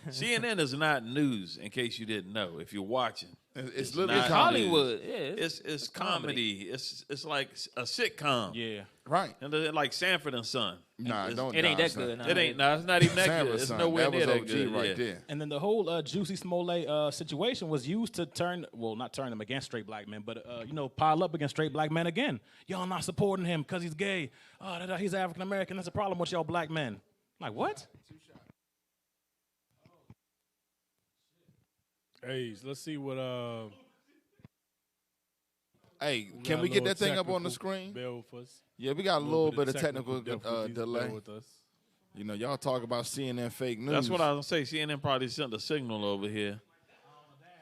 CNN is not news, in case you didn't know, if you're watching. It's literally Hollywood. Yeah, it's comedy. It's like a sitcom. Yeah. Right. And like Sanford and Son. It ain't that good. It ain't. It's not even that good. It's nowhere near that good. Right there. And then the whole Juicy Smollett situation was used to not turn them against straight black men, but pile up against straight black men again. Y'all not supporting him because he's gay. Oh, he's African American. That's a problem with y'all black men. Like, what? Hey, let's see what. Hey, can we get that thing up on the screen? Yeah, we got a little bit of technical delay. With us. You know, y'all talk about CNN fake news. That's what I was gonna say. CNN probably sent a signal over here.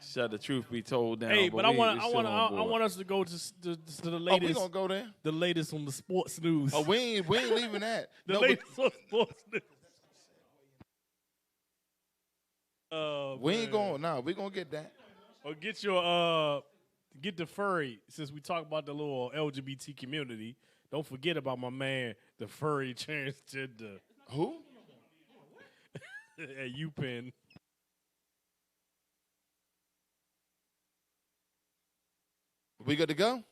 Said the truth be told down. Hey, but I want us to go to the latest. Oh, we gonna go there? The latest on the sports news. Oh, we ain't leaving that. Latest on sports news. We ain't going. No, we gonna get that. Or get the furry. Since we talk about the little LGBT community, don't forget about my man, the furry transgender. Who? At UPenn. We good to go?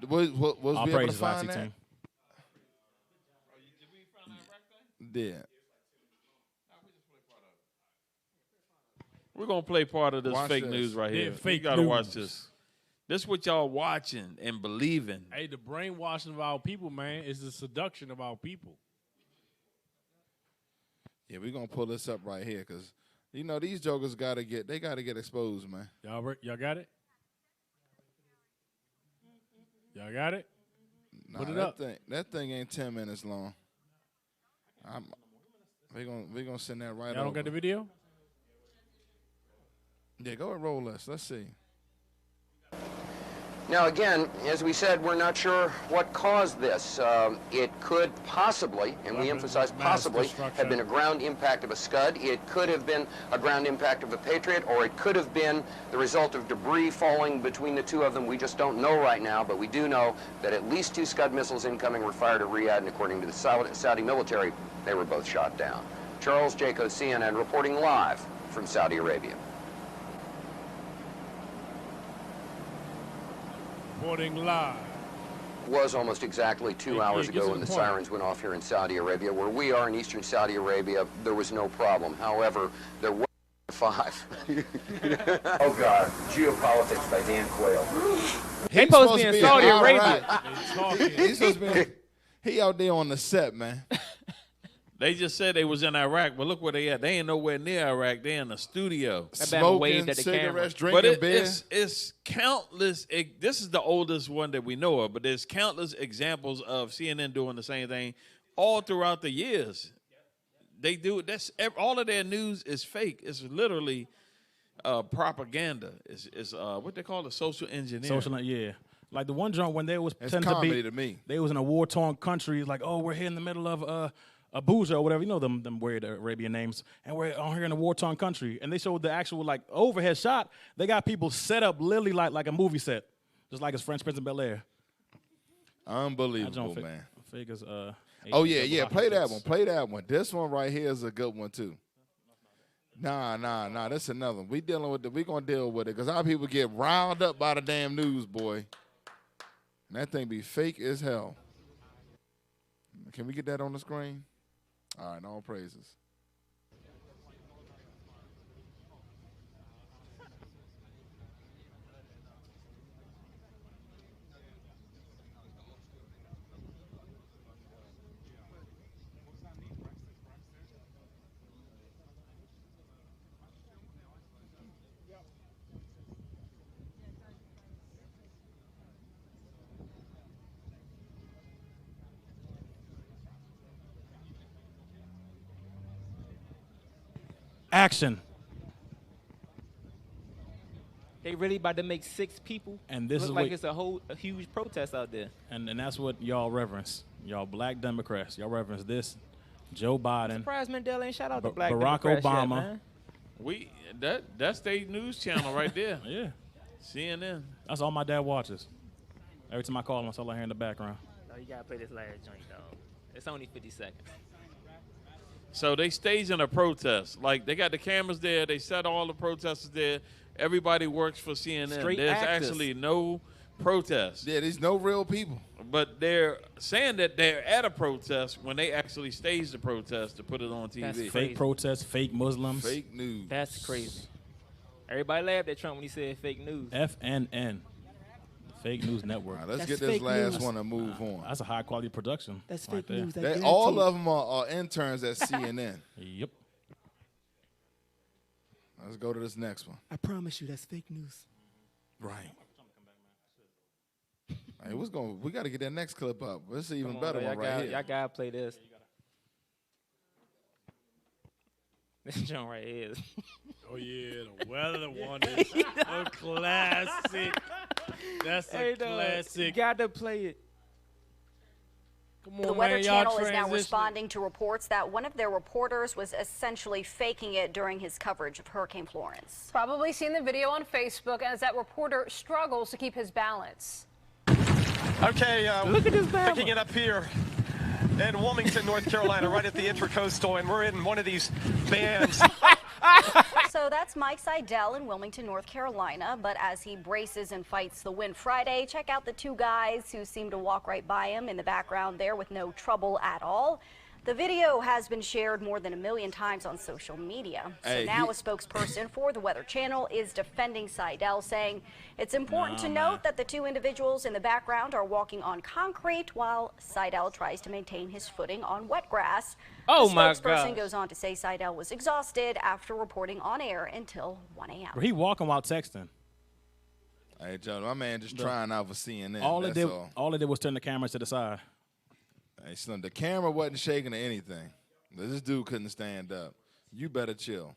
Was we able to find that? Yeah. We're going to play part of this fake news right here. You got to watch this. This is what y'all watching and believing. Hey, the brainwashing of our people, man, is the seduction of our people. Yeah, we're going to pull this up right here because, these jokers got to get exposed, man. Y'all got it? Y'all got it? Nah, Put it up. That thing ain't 10 minutes long. We're gonna send that right over. Y'all don't got the video? Yeah, go and roll us. Let's see. Now, again, as we said, we're not sure what caused this. It could possibly, and we emphasize possibly, have been a ground impact of a Scud. It could have been a ground impact of a Patriot, or it could have been the result of debris falling between the two of them. We just don't know right now, but we do know that at least 2 Scud missiles incoming were fired at Riyadh, and according to the Saudi military, they were both shot down. Charles Jaco, CNN, reporting live from Saudi Arabia. Reporting live. Was almost exactly 2 hours ago when the sirens went off here in Saudi Arabia. Where we are in eastern Saudi Arabia, there was no problem. However, there was 5. Oh, God. Geopolitics by Dan Quayle. He's supposed to be in Saudi Arabia. He's supposed to be. He out there on the set, man. They just said they was in Iraq, but look where they at. They ain't nowhere near Iraq. They in the studio. Smoking cigarettes, drinking beer. It's countless. This is the oldest one that we know of, but there's countless examples of CNN doing the same thing all throughout the years. They do it. All of their news is fake. It's literally propaganda. It's what they call it, social engineering. Yeah. Like the one joint when they was pretending to be, they was in a war-torn country. Like, oh, we're here in the middle of Abuja or whatever, them weird Arabian names, and we're on here in a war-torn country. And they showed the actual overhead shot. They got people set up literally like a movie set, just like it's French Prince of Bel-Air. Unbelievable, man. Figures. Oh yeah, play that one. Play that one. This one right here is a good one too. Nah. That's another one. We gonna deal with it because our people get riled up by the damn news, boy. And that thing be fake as hell. Can we get that on the screen? All right, all praises. Action. They really about to make 6 people And this look is like what, it's a huge protest out there. And that's what y'all reverence. Y'all black Democrats. Y'all reverence this. Joe Biden. Surprised Mandela ain't shout out to black Barack Democrats Obama. yet, man. That's their news channel right there. Yeah. CNN. That's all my dad watches. Every time I call him, that's all I hear in the background. No, you gotta play this last joint, dog. It's only 50 seconds. So they staging a protest. Like, they got the cameras there. They set all the protesters there. Everybody works for CNN. Straight There's actors. actually no protest. Yeah, there's no real people. But they're saying that they're at a protest when they actually stage the protest to put it on TV. That's Fake protests, fake Muslims. Fake news. That's crazy. Everybody laughed at Trump when he said fake news. FNN. Fake News Network. All right, let's get this last one and move on. That's a high quality production. That's right fake there. news. All of them are interns at CNN. Yep. Let's go to this next one. I promise you, that's fake news. Right. Hey, we got to get that next clip up. This is even better one right here. Y'all gotta play this. This joint right here. Oh yeah, the weather one is a classic. That's a classic. You gotta play it. Come on, The Weather man, y'all Channel is now transitioning. responding to reports that one of their reporters was essentially faking it during his coverage of Hurricane Florence. Probably seen the video on Facebook as that reporter struggles to keep his balance. Okay, look at this picking it up here in Wilmington, North Carolina, right at the Intracoastal, and we're in one of these bands. So that's Mike Seidel in Wilmington, North Carolina. But as he braces and fights the wind Friday, check out the 2 guys who seem to walk right by him in the background there with no trouble at all. The video has been shared more than 1 million times on social media. So now a spokesperson for the Weather Channel is defending Seidel, saying it's important to note that the 2 individuals in the background are walking on concrete while Seidel tries to maintain his footing on wet grass. Oh the my spokesperson God. goes on to say Seidel was exhausted after reporting on air until 1 a.m. He walking while texting. Hey, Joe, my man just trying out for CNN. All that's it did was turn the camera to the side. Hey, son, the camera wasn't shaking or anything. This dude couldn't stand up. You better chill.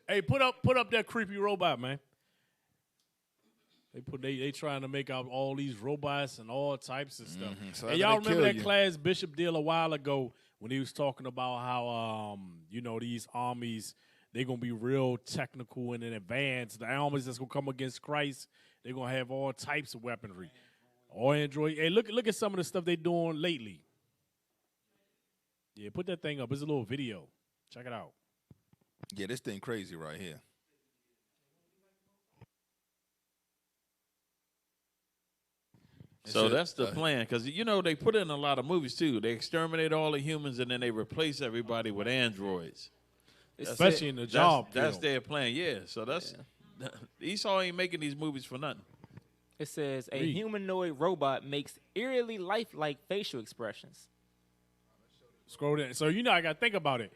Hey, put up that creepy robot, man. They trying to make out all these robots and all types of stuff. So and y'all remember that class Bishop did a while ago when he was talking about how these armies, they're gonna be real technical and in advanced. The armies that's gonna come against Christ, they're gonna have all types of weaponry. Or Android. Hey, look at some of the stuff they're doing lately. Yeah, put that thing up. It's a little video. Check it out. Yeah, this thing crazy right here. So that's the plan, because they put in a lot of movies too. They exterminate all the humans and then they replace everybody with androids. Especially in the job. That's their plan. Yeah. So that's Esau ain't making these movies for nothing. It says a humanoid robot makes eerily lifelike facial expressions. Scroll down. So I gotta think about it.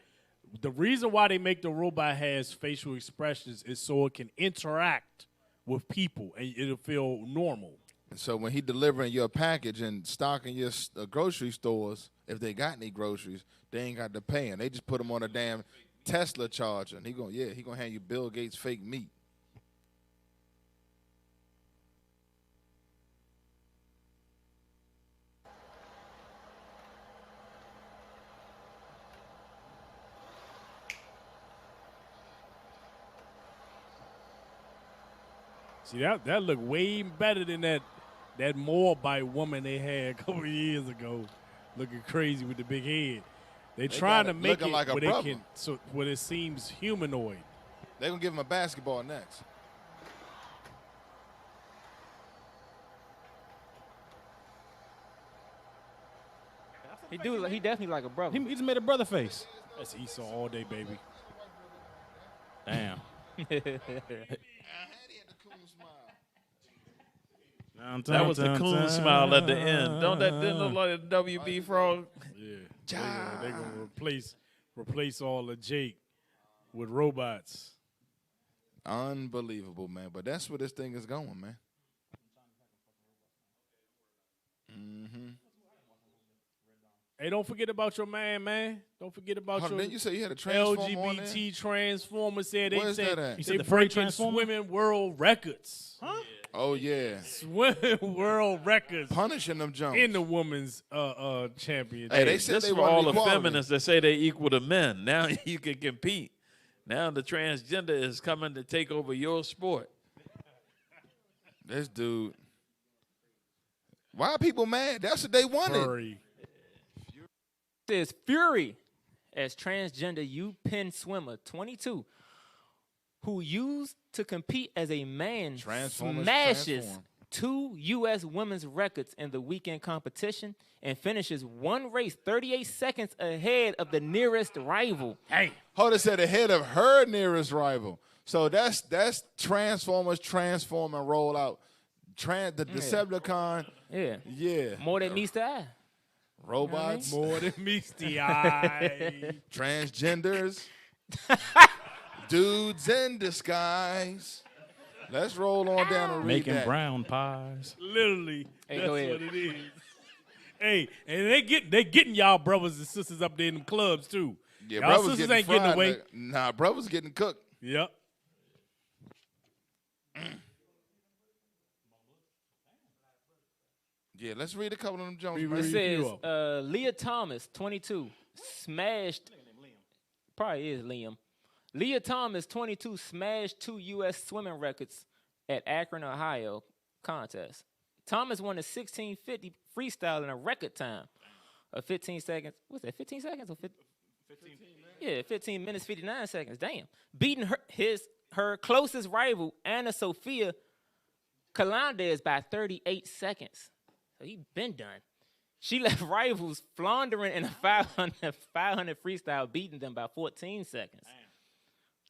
The reason why they make the robot has facial expressions is so it can interact with people and it'll feel normal. So when he delivering your package and stocking your grocery stores, if they got any groceries, they ain't got to pay them. They just put them on a damn Tesla charger. And he gonna hand you Bill Gates fake meat. See, that looked way better than that Moabite woman they had a couple of years ago, looking crazy with the big head. They trying to make it like where it seems humanoid. They're going to give him a basketball next. He definitely like a brother. He just made a brother face. That's Esau all day, baby. Damn. That was the coon smile at the end. Don't that look like a WB frog? Yeah. They're gonna replace all of Jake with robots. Unbelievable, man. But that's where this thing is going, man. Mm-hmm. Hey, don't forget about your man. Don't forget about your. Then you say you had a transformer on there? LGBT transformer. Said Where's they that said at? they You said the breaking transformer? swimming world records. Huh? Oh yeah, Swimming world records. Punishing them jumps in the women's championship. Hey, they said this they for wanted all the equality. feminists that say they equal to men. Now you can compete. Now the transgender is coming to take over your sport. This dude. Why are people mad? That's what they wanted. Furry. Says Fury as transgender U-Penn swimmer 22 who used to compete as a man smashes two U.S. women's records in the weekend competition and finishes one race 38 seconds ahead of the nearest rival. Hey. Hold it said ahead of her nearest rival. So that's Transformers transform and roll out. The Decepticon. Yeah. Yeah. More than meets the eye. Robots. More than meets the eye. Transgenders. Dudes in disguise. Let's roll on down and read Making that. brown pies. Literally. Hey, That's go ahead. what it is. Hey, and they getting y'all brothers and sisters up there in them clubs too. Yeah, y'all brothers sisters getting ain't getting fried, away. nigga. Nah, brothers getting cooked. Yep. Yeah, let's read a couple of them Jones. It says Leah Thomas, 22, smashed. Probably is Liam. Leah Thomas, 22, smashed two U.S. swimming records at Akron, Ohio contest. Thomas won the 1650 freestyle in a record time of 15 seconds. What's that? 15 seconds or 15 minutes? Yeah, 15 minutes 59 seconds. Damn, beating her closest rival Anna Sophia Calandez by 38 seconds. So he been done. She left rivals floundering in a 500 freestyle, beating them by 14 seconds.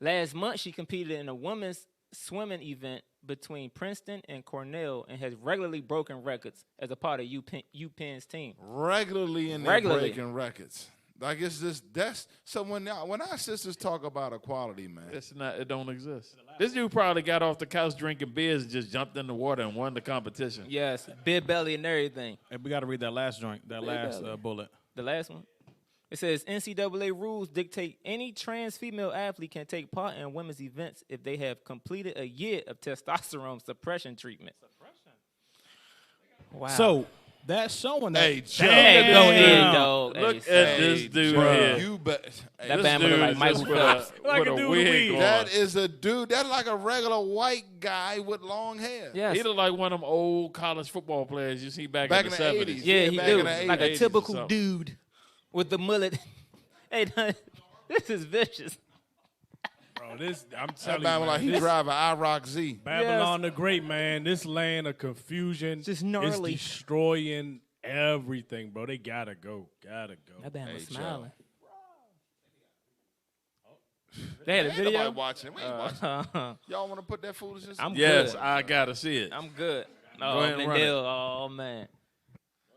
Last month, she competed in a women's swimming event between Princeton and Cornell and has regularly broken records as a part of UPenn's team. Regularly in there breaking records. Like it's just so when our sisters talk about equality, man, It don't exist. This dude probably got off the couch drinking beers and just jumped in the water and won the competition. Yes, big belly and everything. Hey, we got to read that last joint, that last bullet. The last one. It says NCAA rules dictate any trans female athlete can take part in women's events if they have completed a year of testosterone suppression treatment. Wow. So that's showing that. Hey, Joe. Hey, go ahead, dog. Look Hey, at this dude here. You bet. That band look like Michael Phelps. Like a dude wig on. That is a dude. That's like a regular white guy with long hair. Yes. He look like one of them old college football players you see back in the 70s. 80s. Yeah, he back do. in the Like 80s a or typical something. dude with the mullet. Hey, this is vicious. Bro, this I'm That telling man you, was like he this driving IROC Z. Babylon the Great, man. This land of confusion Just is gnarly. destroying everything, bro. They gotta go. Gotta go. That band was Hey, smiling. They had a Ain't video. nobody watching. We ain't watching. Y'all want to put that foolishness? I'm Yes, good. I gotta see it. I'm good. Go Oh, ahead and run it. Lindell. Oh, man.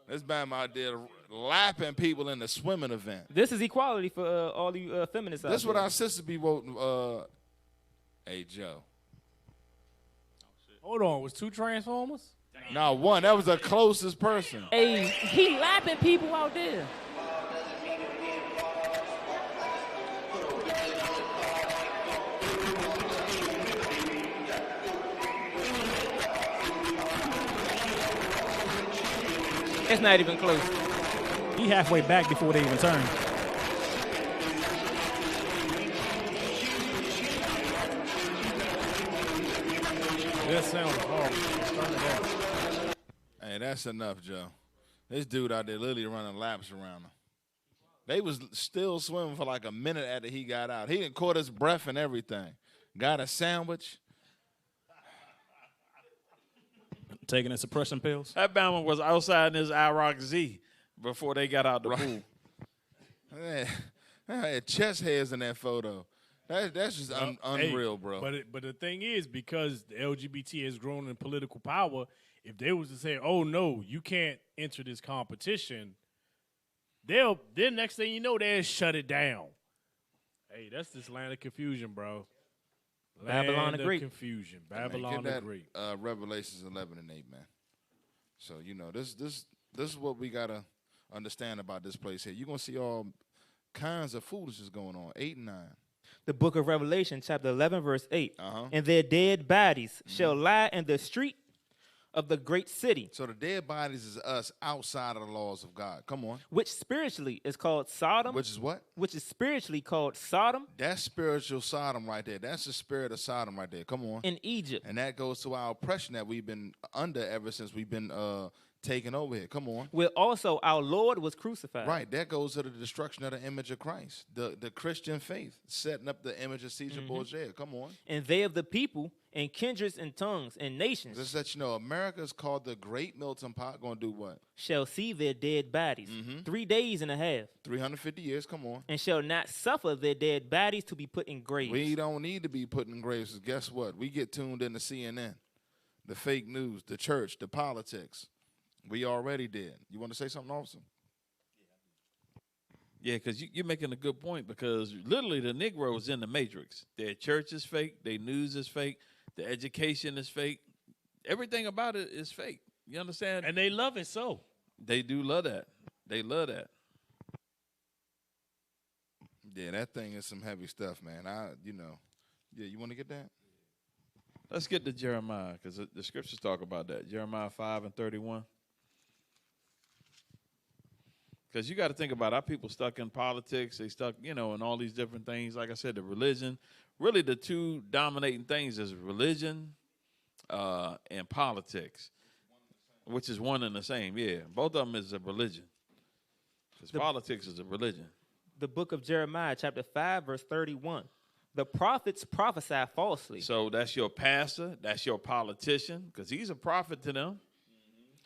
This band out there lapping people in the swimming event. This is equality for all you feminists out This is what there. our sisters be voting. Hey, Joe. Hold on, was two Transformers? Nah, one. That was the closest person. Hey, he lapping people out there. It's not even close. He halfway back before they even turn. This sounds horrible. Turn it down. Hey, that's enough, Joe. This dude out there literally running laps around him. They was still swimming for like a minute after he got out. He didn't caught his breath and everything. got a sandwich. Taking the suppression pills. That Bama was outside in his IROC Z before they got out the pool. Man, I had chest hairs in that photo. That's just unreal, bro. But the thing is, because the LGBT has grown in political power, if they was to say, "Oh no, you can't enter this competition," then next thing you know, they'll shut it down. Hey, that's this land of confusion, bro. Babylon the Great. Confusion. Hey, man, Babylon get the that, Great. Revelations 11 and 8, man. So this is what we gotta understand about this place here. You're gonna see all kinds of foolishness going on. 8 and 9. The book of Revelation, chapter 11, verse 8. And their dead bodies shall lie in the street of the great city. So the dead bodies is us outside of the laws of God. Come on. Which spiritually is called Sodom. Which is what? Which is spiritually called Sodom. That's spiritual Sodom right there. That's the spirit of Sodom right there. Come on. In Egypt. And that goes to our oppression that we've been under ever since we've been taken over here. Come on. Where also our Lord was crucified. Right. That goes to the destruction of the image of Christ. The Christian faith. Setting up the image of Caesar Borgia. Come on. And they of the people and kindreds and tongues and nations. Just let you know, America is called the Great Melting Pot. Going to do what? Shall see their dead bodies 3 days and a half. 350 years. Come on. And shall not suffer their dead bodies to be put in graves. We don't need to be put in graves. Guess what? We get tuned into CNN, the fake news, the church, the politics. We already did. You want to say something, officer? Yeah, because you're making a good point, because literally the Negro is in the matrix. Their church is fake. Their news is fake. The education is fake. Everything about it is fake. You understand? And they love it so. They do love that. They love that. Yeah, that thing is some heavy stuff, man. Yeah, you want to get that? Let's get to Jeremiah, because the scriptures talk about that. Jeremiah 5 and 31. Because you got to think about our people stuck in politics. They stuck, in all these different things. Like I said, the religion. Really, the two dominating things is religion and politics, which is one and the same. Yeah, both of them is a religion. Because politics is a religion. The book of Jeremiah, chapter 5, verse 31. The prophets prophesy falsely. So that's your pastor. That's your politician, because he's a prophet to them.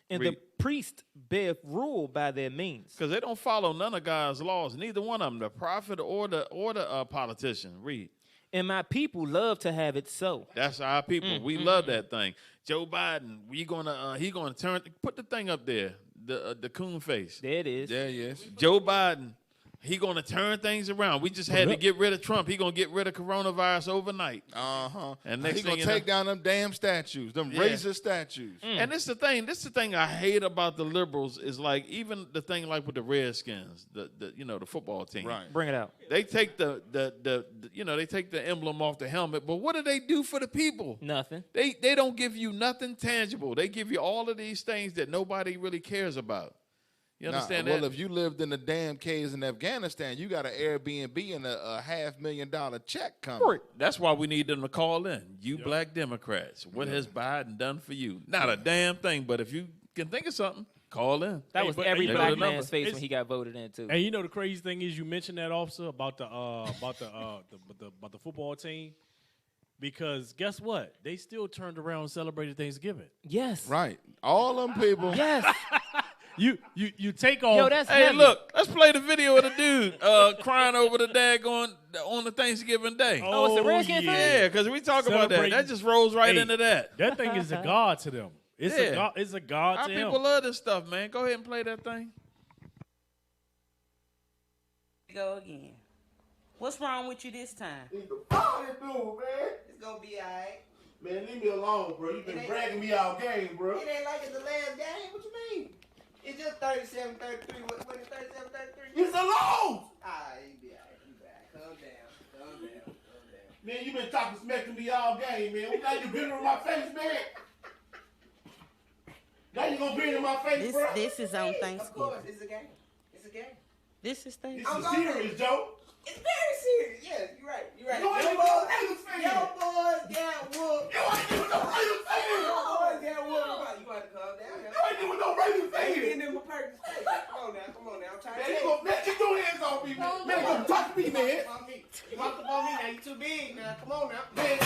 And the priest beareth rule by their means. Because they don't follow none of God's laws, neither one of them, the prophet or the politician. Read. And my people love to have it so. That's our people. We love that thing. Joe Biden, he gonna turn. Put the thing up there, the coon face. There it is. There he is. Joe Biden. He gonna turn things around. We just had to get rid of Trump. He gonna get rid of coronavirus overnight. And next he gonna take down them damn statues, them racist statues. And this is the thing. This is the thing I hate about the liberals is like even the thing like with the Redskins, the football team. Right. Bring it out. They take they take the emblem off the helmet, but what do they do for the people? Nothing. They don't give you nothing tangible. They give you all of these things that nobody really cares about. You understand that? Well, if you lived in the damn caves in Afghanistan, you got an Airbnb and a $500,000 check coming. That's why we need them to call in. You black Democrats, what has Biden done for you? Not a damn thing, but if you can think of something, call in. That was every black man's face when he got voted in too. And the crazy thing is, you mentioned that, officer, about the football team. Because guess what? They still turned around and celebrated Thanksgiving. Yes. Right. All them people. Yes. You take off. Yo, that's hey, heavy. Look, let's play the video of the dude crying over the daggone on the Thanksgiving Day. Oh, it's a Redskins thing? Yeah, because we talk about that. That just rolls right into that. That thing is a god to them. It's a god Our to people him. love this stuff, man. Go ahead and play that thing. Go again. What's wrong with you this time? Dude, man. It's gonna be alright. Man, leave me alone, bro. You been bragging me all game, bro. It ain't like it's the last game. What you mean? It's just 37-33. What is 37-33? It's a loss! You be alright. You be alright. Calm down. Man, you been talking smack to me all game, man. Now you been in my face, man. Now you gonna be in my face, bro. This is on Thanksgiving. Of course, it's a game. It's a game. This is Thanksgiving. This is serious, Joe. It's very serious. Yes, you're right. You ain't even no Raiders fan. Your boys got whooped. You ain't even no Raiders fan. Your boys got whooped. You want to calm down. You ain't even no Raiders fan. You getting in my Perkins face. Come on now. I'm trying to man, you doing hands on me, man. Man, come touch me, man. You want the ball on me now. You too big now. Come on now. Man,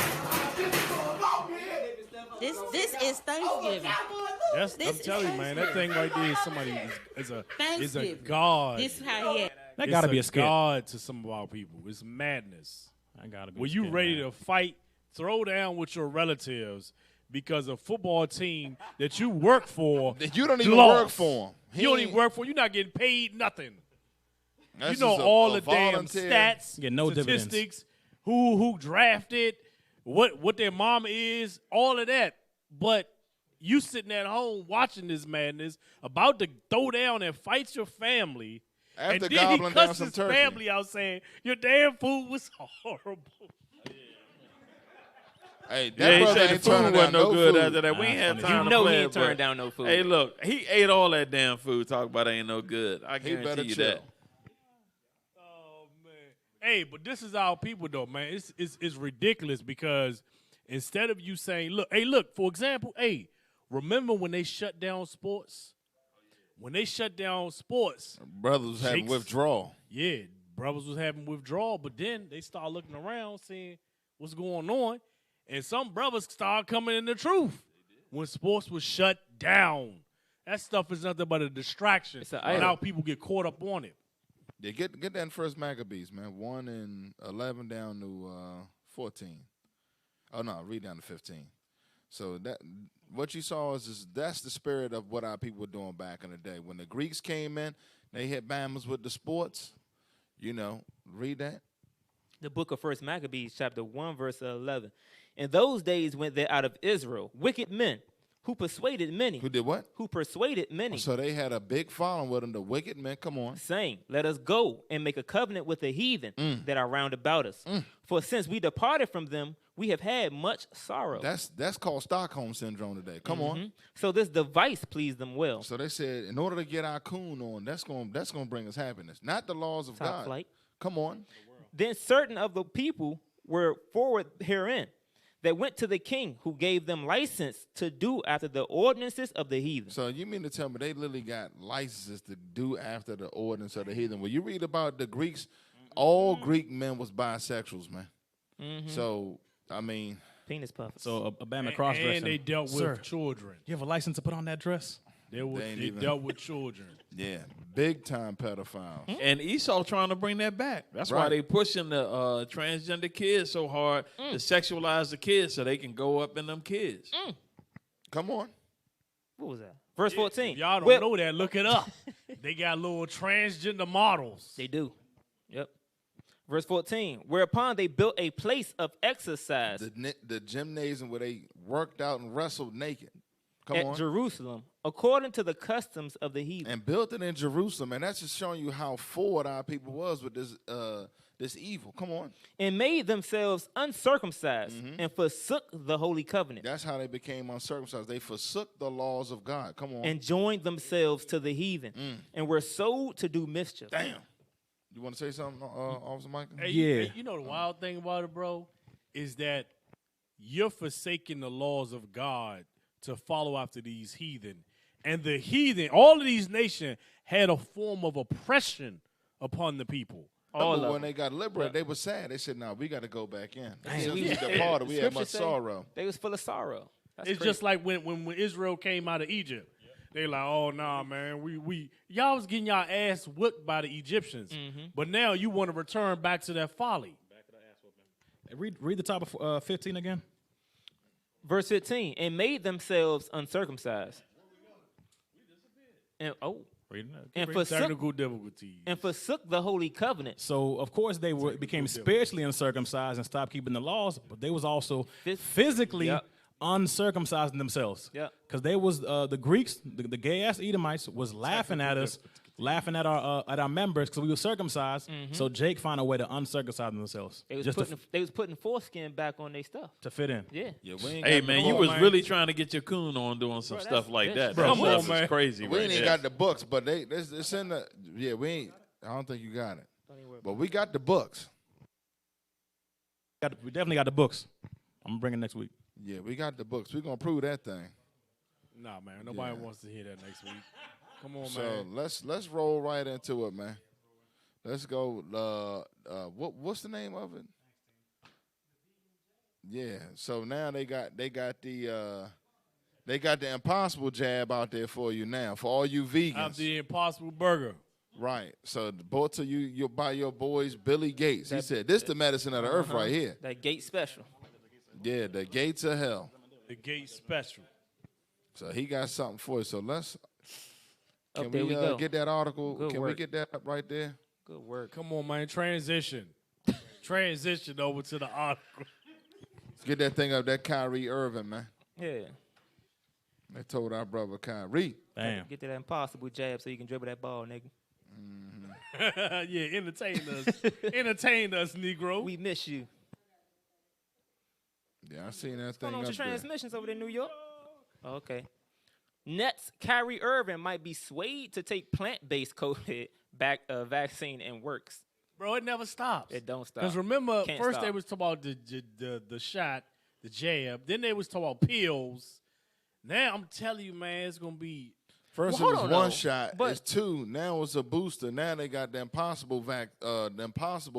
This is Thanksgiving. I'm telling you, man, that thing right there is somebody is a god. This is how he act. That gotta be a skit. God to some of our people. It's madness. That gotta be. When you ready to fight, throw down with your relatives because a football team that you work for, you don't even lost. work for them. You don't even work for. You're not getting paid nothing. That's you know just all a the damn volunteer. stats, Get no statistics, who drafted, what their mama is, all of that. But you sitting at home watching this madness, about to throw down and fight your family. After and then gobbling he down cussed some his turkey. family out saying, your damn food was horrible. Hey, Yeah, that he brother said the ain't food turning wasn't down no good food. after that. We ain't had time to he play ain't it, turned but- down no food. Hey, look, he ate all that damn food. Talk about it ain't no good. I He better guarantee you chill. that. Hey, but this is our people, though, man. It's ridiculous because instead of you saying, look, for example, hey, remember when they shut down sports? When they shut down sports, Brothers was having withdrawal. Yeah, brothers was having withdrawal, but then they start looking around, seeing what's going on, and some brothers start coming in the truth when sports was shut down. That stuff is nothing but a distraction. And how people get caught up on it. Yeah, get that in First Maccabees, man. 1:11 down to 14. Oh no, read down to 15. So that what you saw is that's the spirit of what our people were doing back in the day. When the Greeks came in, they hit Bama's with the sports. You know, read that. The book of First Maccabees, chapter 1, verse 11. In those days went there out of Israel wicked men who persuaded many. Who did what? Who persuaded many. So they had a big following with them, the wicked men. Come on. Saying, let us go and make a covenant with the heathen that are round about us. For since we departed from them, we have had much sorrow. That's called Stockholm Syndrome today. Come on. So this device pleased them well. So they said, in order to get our coon on, that's gonna bring us happiness, not the laws of Top God. flight. Come on. Then certain of the people were forward herein that went to the king, who gave them license to do after the ordinances of the heathen. So you mean to tell me they literally got licenses to do after the ordinance of the heathen? When you read about the Greeks, all Greek men was bisexuals, man. So I mean, penis puffers. So a band of cross dressing. And they dealt with children. You have a license to put on that dress? They dealt with children. Yeah, big time pedophiles. And Esau trying to bring that back. That's why they pushing the transgender kids so hard to sexualize the kids so they can go up in them kids. Come on. What was that? Verse 14. If y'all don't know that, look it up. They got little transgender models. They do. Yep. Verse 14. Whereupon they built a place of exercise. The gymnasium where they worked out and wrestled naked. Come at on. Jerusalem, according to the customs of the heathen. And built it in Jerusalem, and that's just showing you how forward our people was with this evil. Come on. And made themselves uncircumcised and forsook the holy covenant. That's how they became uncircumcised. They forsook the laws of God. Come on. And joined themselves to the heathen and were sold to do mischief. Damn. You want to say something, Officer Michael? Hey, you know the wild thing about it, bro, is that you're forsaking the laws of God to follow after these heathen. And the heathen, all of these nations had a form of oppression upon the people. When they got liberated, they were sad. They said, "No, we got to go back in." We departed. We had much sorrow. They was full of sorrow. It's just like when Israel came out of Egypt. They like, oh nah, man, we y'all was getting y'all ass whipped by the Egyptians, but now you want to return back to that folly. Read the top of 15 again. Verse 15, and made themselves uncircumcised. And forsook, technical difficulties. And forsook the holy covenant. So of course they became spiritually uncircumcised and stopped keeping the laws, but they was also physically uncircumcised themselves. Yeah, because they was the Greeks, the gay ass Edomites, was laughing at us, laughing at our members because we were circumcised. So Jake found a way to uncircumcise themselves. They was putting foreskin back on their stuff to fit in. Yeah. Hey man, you was really trying to get your coon on doing some stuff like that. Bro, that stuff is crazy. We right ain't there. got the books, but it's in the we ain't. I don't think you got it, but we got the books. We definitely got the books. I'm bringing next week. Yeah, we got the books. We're gonna prove that thing. Nah, man, nobody wants to hear that next week. Come on, so man. let's roll right into it, man. Let's go. What's the name of it? Yeah. So now they got the Impossible jab out there for you now for all you vegans. I'm the Impossible Burger. Right. So both of you'll buy your boys Billy Gates. He said, "This the medicine of the earth right here." That Gates special. Yeah, the gates of hell. The Gates special. So he got something for you. So let's. Can there we go. Get that article? Good Can work. we get that up right there? Good work. Come on, man. Transition over to the article. Let's get that thing up. That Kyrie Irving, man. Yeah. They told our brother Kyrie. Damn. Get to that impossible jab so you can dribble that ball, nigga. Yeah, entertain us. Entertain us, Negro. We miss you. Yeah, I seen that What's thing going on up with your there. transmissions over there in New York? Okay. Nets Kyrie Irving might be swayed to take plant-based COVID vaccine and works. Bro, it never stops. It don't stop. Because remember, Can't first stop. they was talking about the shot, the jab. Then they was talking about pills. Now I'm telling you, man, it's going to be... First Well, it was hold on, one though. shot. But- It's two. Now it's a booster. Now they got the impossible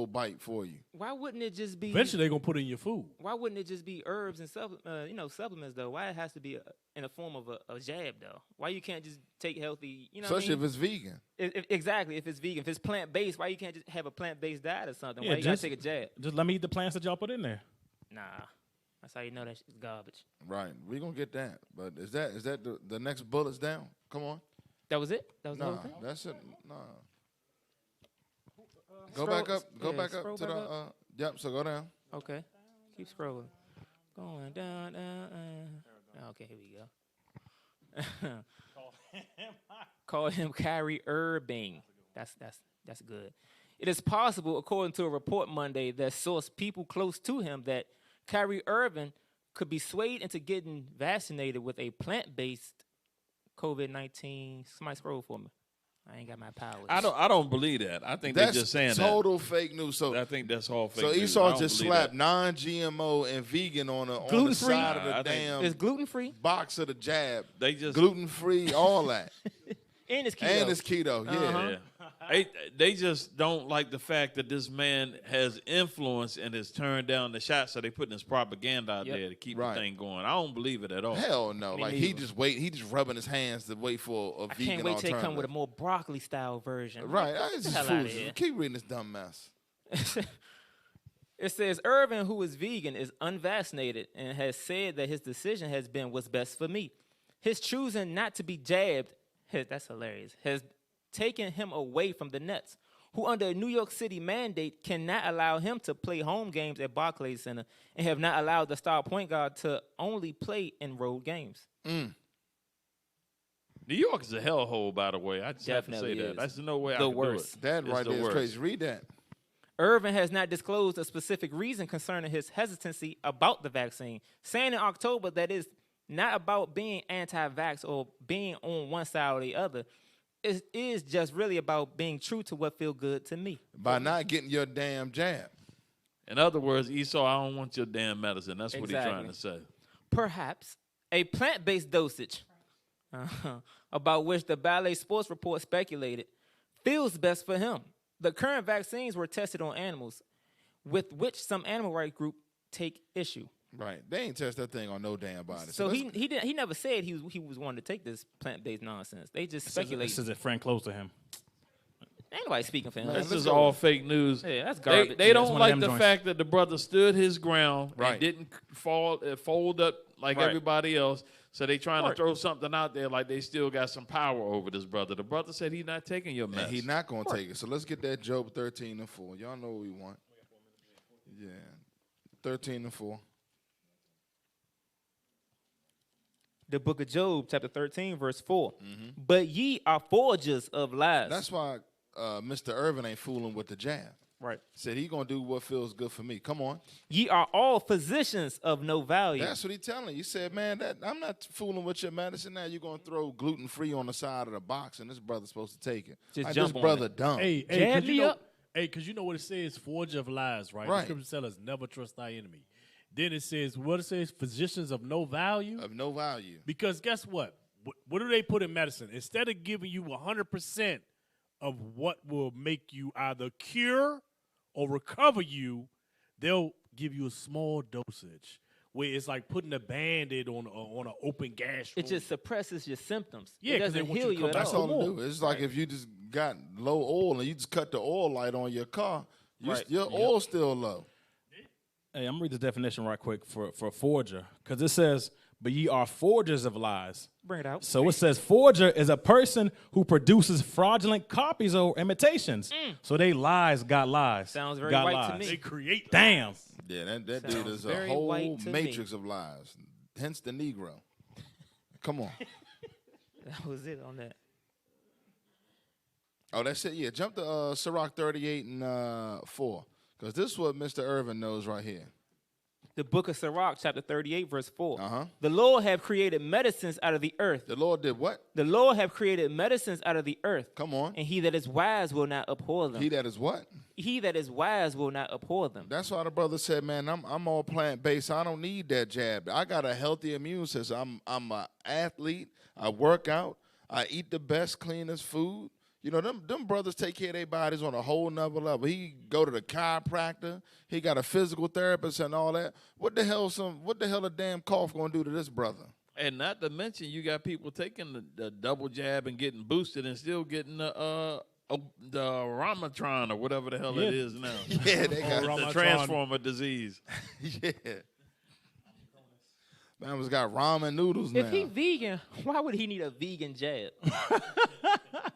bite for you. Why wouldn't it just be... Eventually they're going to put it in your food. Why wouldn't it just be herbs and supplements, though? Why it has to be in the form of a jab, though? Why you can't just take healthy, Especially if it's vegan. Exactly, if it's vegan. If it's plant-based, why you can't just have a plant-based diet or something? Yeah, Why you got to take a jab? Just let me eat the plants that y'all put in there. Nah. That's how you know that shit's garbage. Right. We're going to get that. But is that the next bullet's down? Come on. That was it? That was the Nah, whole thing? that's it. Nah. Scroll- Go back up. Go yeah, back scroll up to back the. up. Yep. So go down. Okay. Keep scrolling. Going down. Okay, here we go. Call him Kyrie Irving. That's good. It is possible, according to a report Monday that sourced people close to him, that Kyrie Irving could be swayed into getting vaccinated with a plant-based COVID-19. Somebody scroll for me. I ain't got my powers. I don't believe that. I think That's they're just saying total fake news. So I think that's all fake So news. I Esau don't just believe slapped that. non-GMO and vegan on the Gluten-free? side of the I think- damn It's gluten-free box of the jab. They just Gluten-free, all that. and it's keto. And it's keto, yeah. Uh-huh. They just don't like the fact that this man has influence and has turned down the shot, so they putting this propaganda out Yep. there to keep Right. the thing going. I don't believe it at all. Hell no. Me Like neither. he just rubbing his hands to wait for a I vegan can't wait till they come with a alternative. more broccoli-style version. Right. Get It's the just hell outta fools. here. Keep reading this dumb mess. It says Irvin, who is vegan, is unvaccinated and has said that his decision has been what's best for me. His choosing not to be jabbed, that's hilarious, has taken him away from the Nets, who under a New York City mandate cannot allow him to play home games at Barclays Center and have not allowed the star point guard to only play in road games. New York is a hellhole, by the way. I just Definitely have to say is. that. That's no way I The can worst. do it. That It's right the there is worst. crazy. Read that. Irvin has not disclosed a specific reason concerning his hesitancy about the vaccine, saying in October that it's not about being anti-vax or being on one side or the other. It is just really about being true to what feels good to me. By not getting your damn jab. In other words, Esau, I don't want your damn medicine. That's what he's trying to say. Perhaps a plant-based dosage, about which the Ballet Sports Report speculated, feels best for him. The current vaccines were tested on animals, with which some animal rights group take issue. Right. They ain't test that thing on no damn body. So he never said he was wanting to take this plant-based nonsense. They just speculate. This is a friend close to him. Ain't nobody speaking for him. This is all fake news. Yeah, that's garbage. They Yeah, don't that's one of like them the joints. fact that the brother stood his ground Right. and didn't fold up like Right. everybody else. So they trying to Right. throw something out there like they still got some power over this brother. The brother said he's not taking your mess. And he not going to take it. So let's get that Job 13-4. Y'all know what we want. Yeah. 13-4. The book of Job, chapter 13, verse 4. But ye are forgers of lies. That's why Mr. Irvin ain't fooling with the jab. Right. Said he going to do what feels good for me. Come on. Ye are all physicians of no value. That's what he telling you. He said, man, I'm not fooling with your medicine. Now you're going to throw gluten-free on the side of the box, and this brother's supposed to take it. Just Like, jump this on brother it. dumb. Hey, Jab me up. Because you know what it says, forge of lies, right? Right. The scripture tells us never trust thy enemy. Then it says, what it says, physicians of no value. Of no value. Because guess what? What do they put in medicine? Instead of giving you 100% of what will make you either cure or recover you, they'll give you a small dosage where it's like putting a Band-Aid on an open gash wound. It just suppresses your symptoms. Yeah, it doesn't heal you at all. That's all it do. It's like if you just got low oil and you just cut the oil light on your car, your oil's still low. Hey, I'm going to read this definition right quick for a forger, because it says, but ye are forgers of lies. Bring it out. So it says forger is a person who produces fraudulent copies or imitations. So they lies got lies. Sounds very got white lies. to me. They create Damn. lies. Yeah, that Sounds dude is a very whole white to matrix me. of lies. Hence the Negro. Come on. That was it on that. Oh, that's it. Yeah, jump to Sirach 38 and 4, because this is what Mr. Irvin knows right here. The book of Sirach, chapter 38, verse 4. Uh-huh. The Lord have created medicines out of the earth. The Lord did what? The Lord have created medicines out of the earth. Come on. And he that is wise will not abhor them. He that is what? He that is wise will not abhor them. That's why the brother said, man, I'm all plant-based. I don't need that jab. I got a healthy immune system. I'm an athlete. I work out. I eat the best, cleanest food. You know, them brothers take care of their bodies on a whole nother level. He go to the chiropractor. He got a physical therapist and all that. What the hell a damn cough gonna do to this brother? And not to mention, you got people taking the double jab and getting boosted and still getting the Ramatron or whatever the hell it is now. Yeah, they got the Transformer disease. Yeah. Man, was got ramen noodles now. If he vegan, why would he need a vegan jab?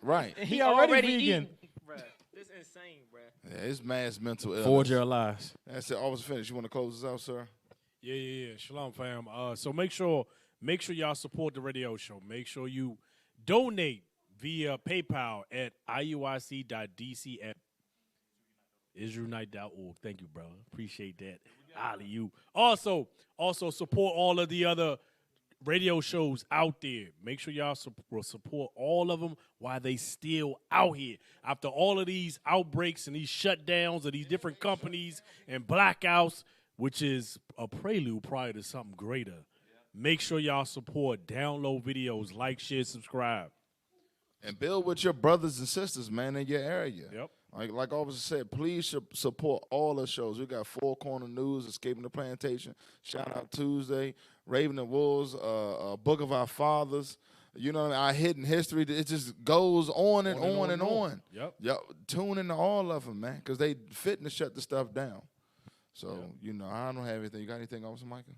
Right. He already vegan. Bruh, this is insane, bruh. Yeah, it's mass mental illness. Forger of lies. That's it. Almost finished. You want to close this out, sir? Yeah. Shalom, fam. So make sure y'all support the radio show. Make sure you donate via PayPal at IUIC.DC at Israelunite.org. Thank you, brother. Appreciate that. Ollie, you. Also support all of the other radio shows out there. Make sure y'all support all of them while they still out here. After all of these outbreaks and these shutdowns of these different companies and blackouts, which is a prelude prior to something greater. Make sure y'all support, download videos, like, share, subscribe. And build with your brothers and sisters, man, in your area. Yep. Like Officer said, please support all the shows. We got Four Corner News, Escaping the Plantation, Shout Out Tuesday, Raven and Wolves, Book of Our Fathers. You know what I mean? Our Hidden History. It just goes on and on and on. Yep. Tune into all of them, man, because they fitting to shut the stuff down. So, you know, I don't have anything. You got anything, Officer Micah?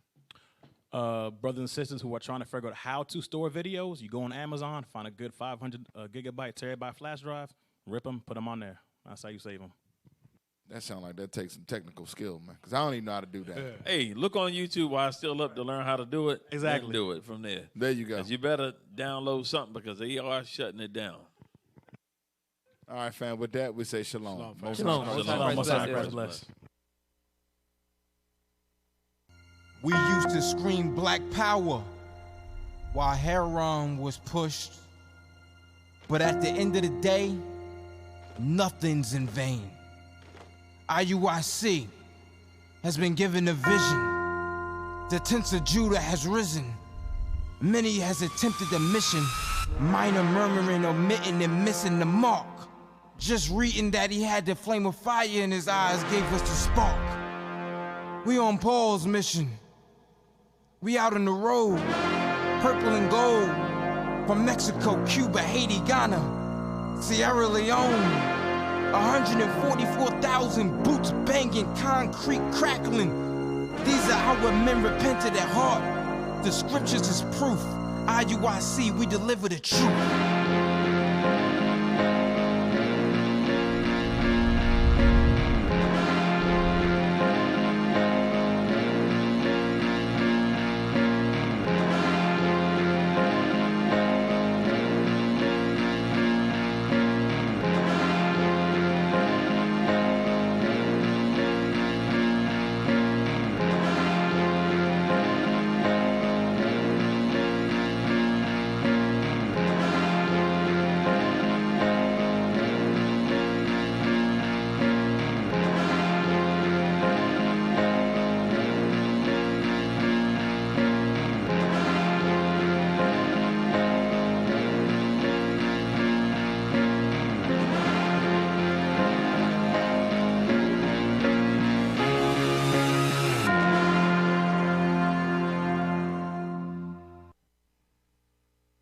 Brothers and sisters who are trying to figure out how to store videos, you go on Amazon, find a good 500 gigabyte, terabyte flash drive, rip them, put them on there. That's how you save them. That sounds like that takes some technical skill, man, because I don't even know how to do that. Hey, look on YouTube while I'm still up to learn how to do it. Exactly. Then do it from there. There you go. You better download something because they are shutting it down. All right, fam. With that, we say shalom. Shalom. Bless. We used to scream black power while heroin was pushed. But at the end of the day, nothing's in vain. IUIC has been given a vision. The tents of Judah has risen. Many has attempted the mission. Minor murmuring, omitting, and missing the mark. Just reading that he had the flame of fire in his eyes gave us the spark. We on Paul's mission. We out on the road, purple and gold. From Mexico, Cuba, Haiti, Ghana, Sierra Leone. 144,000 boots banging, concrete crackling. These are our men repented at heart. The scriptures is proof. IUIC, we deliver the truth.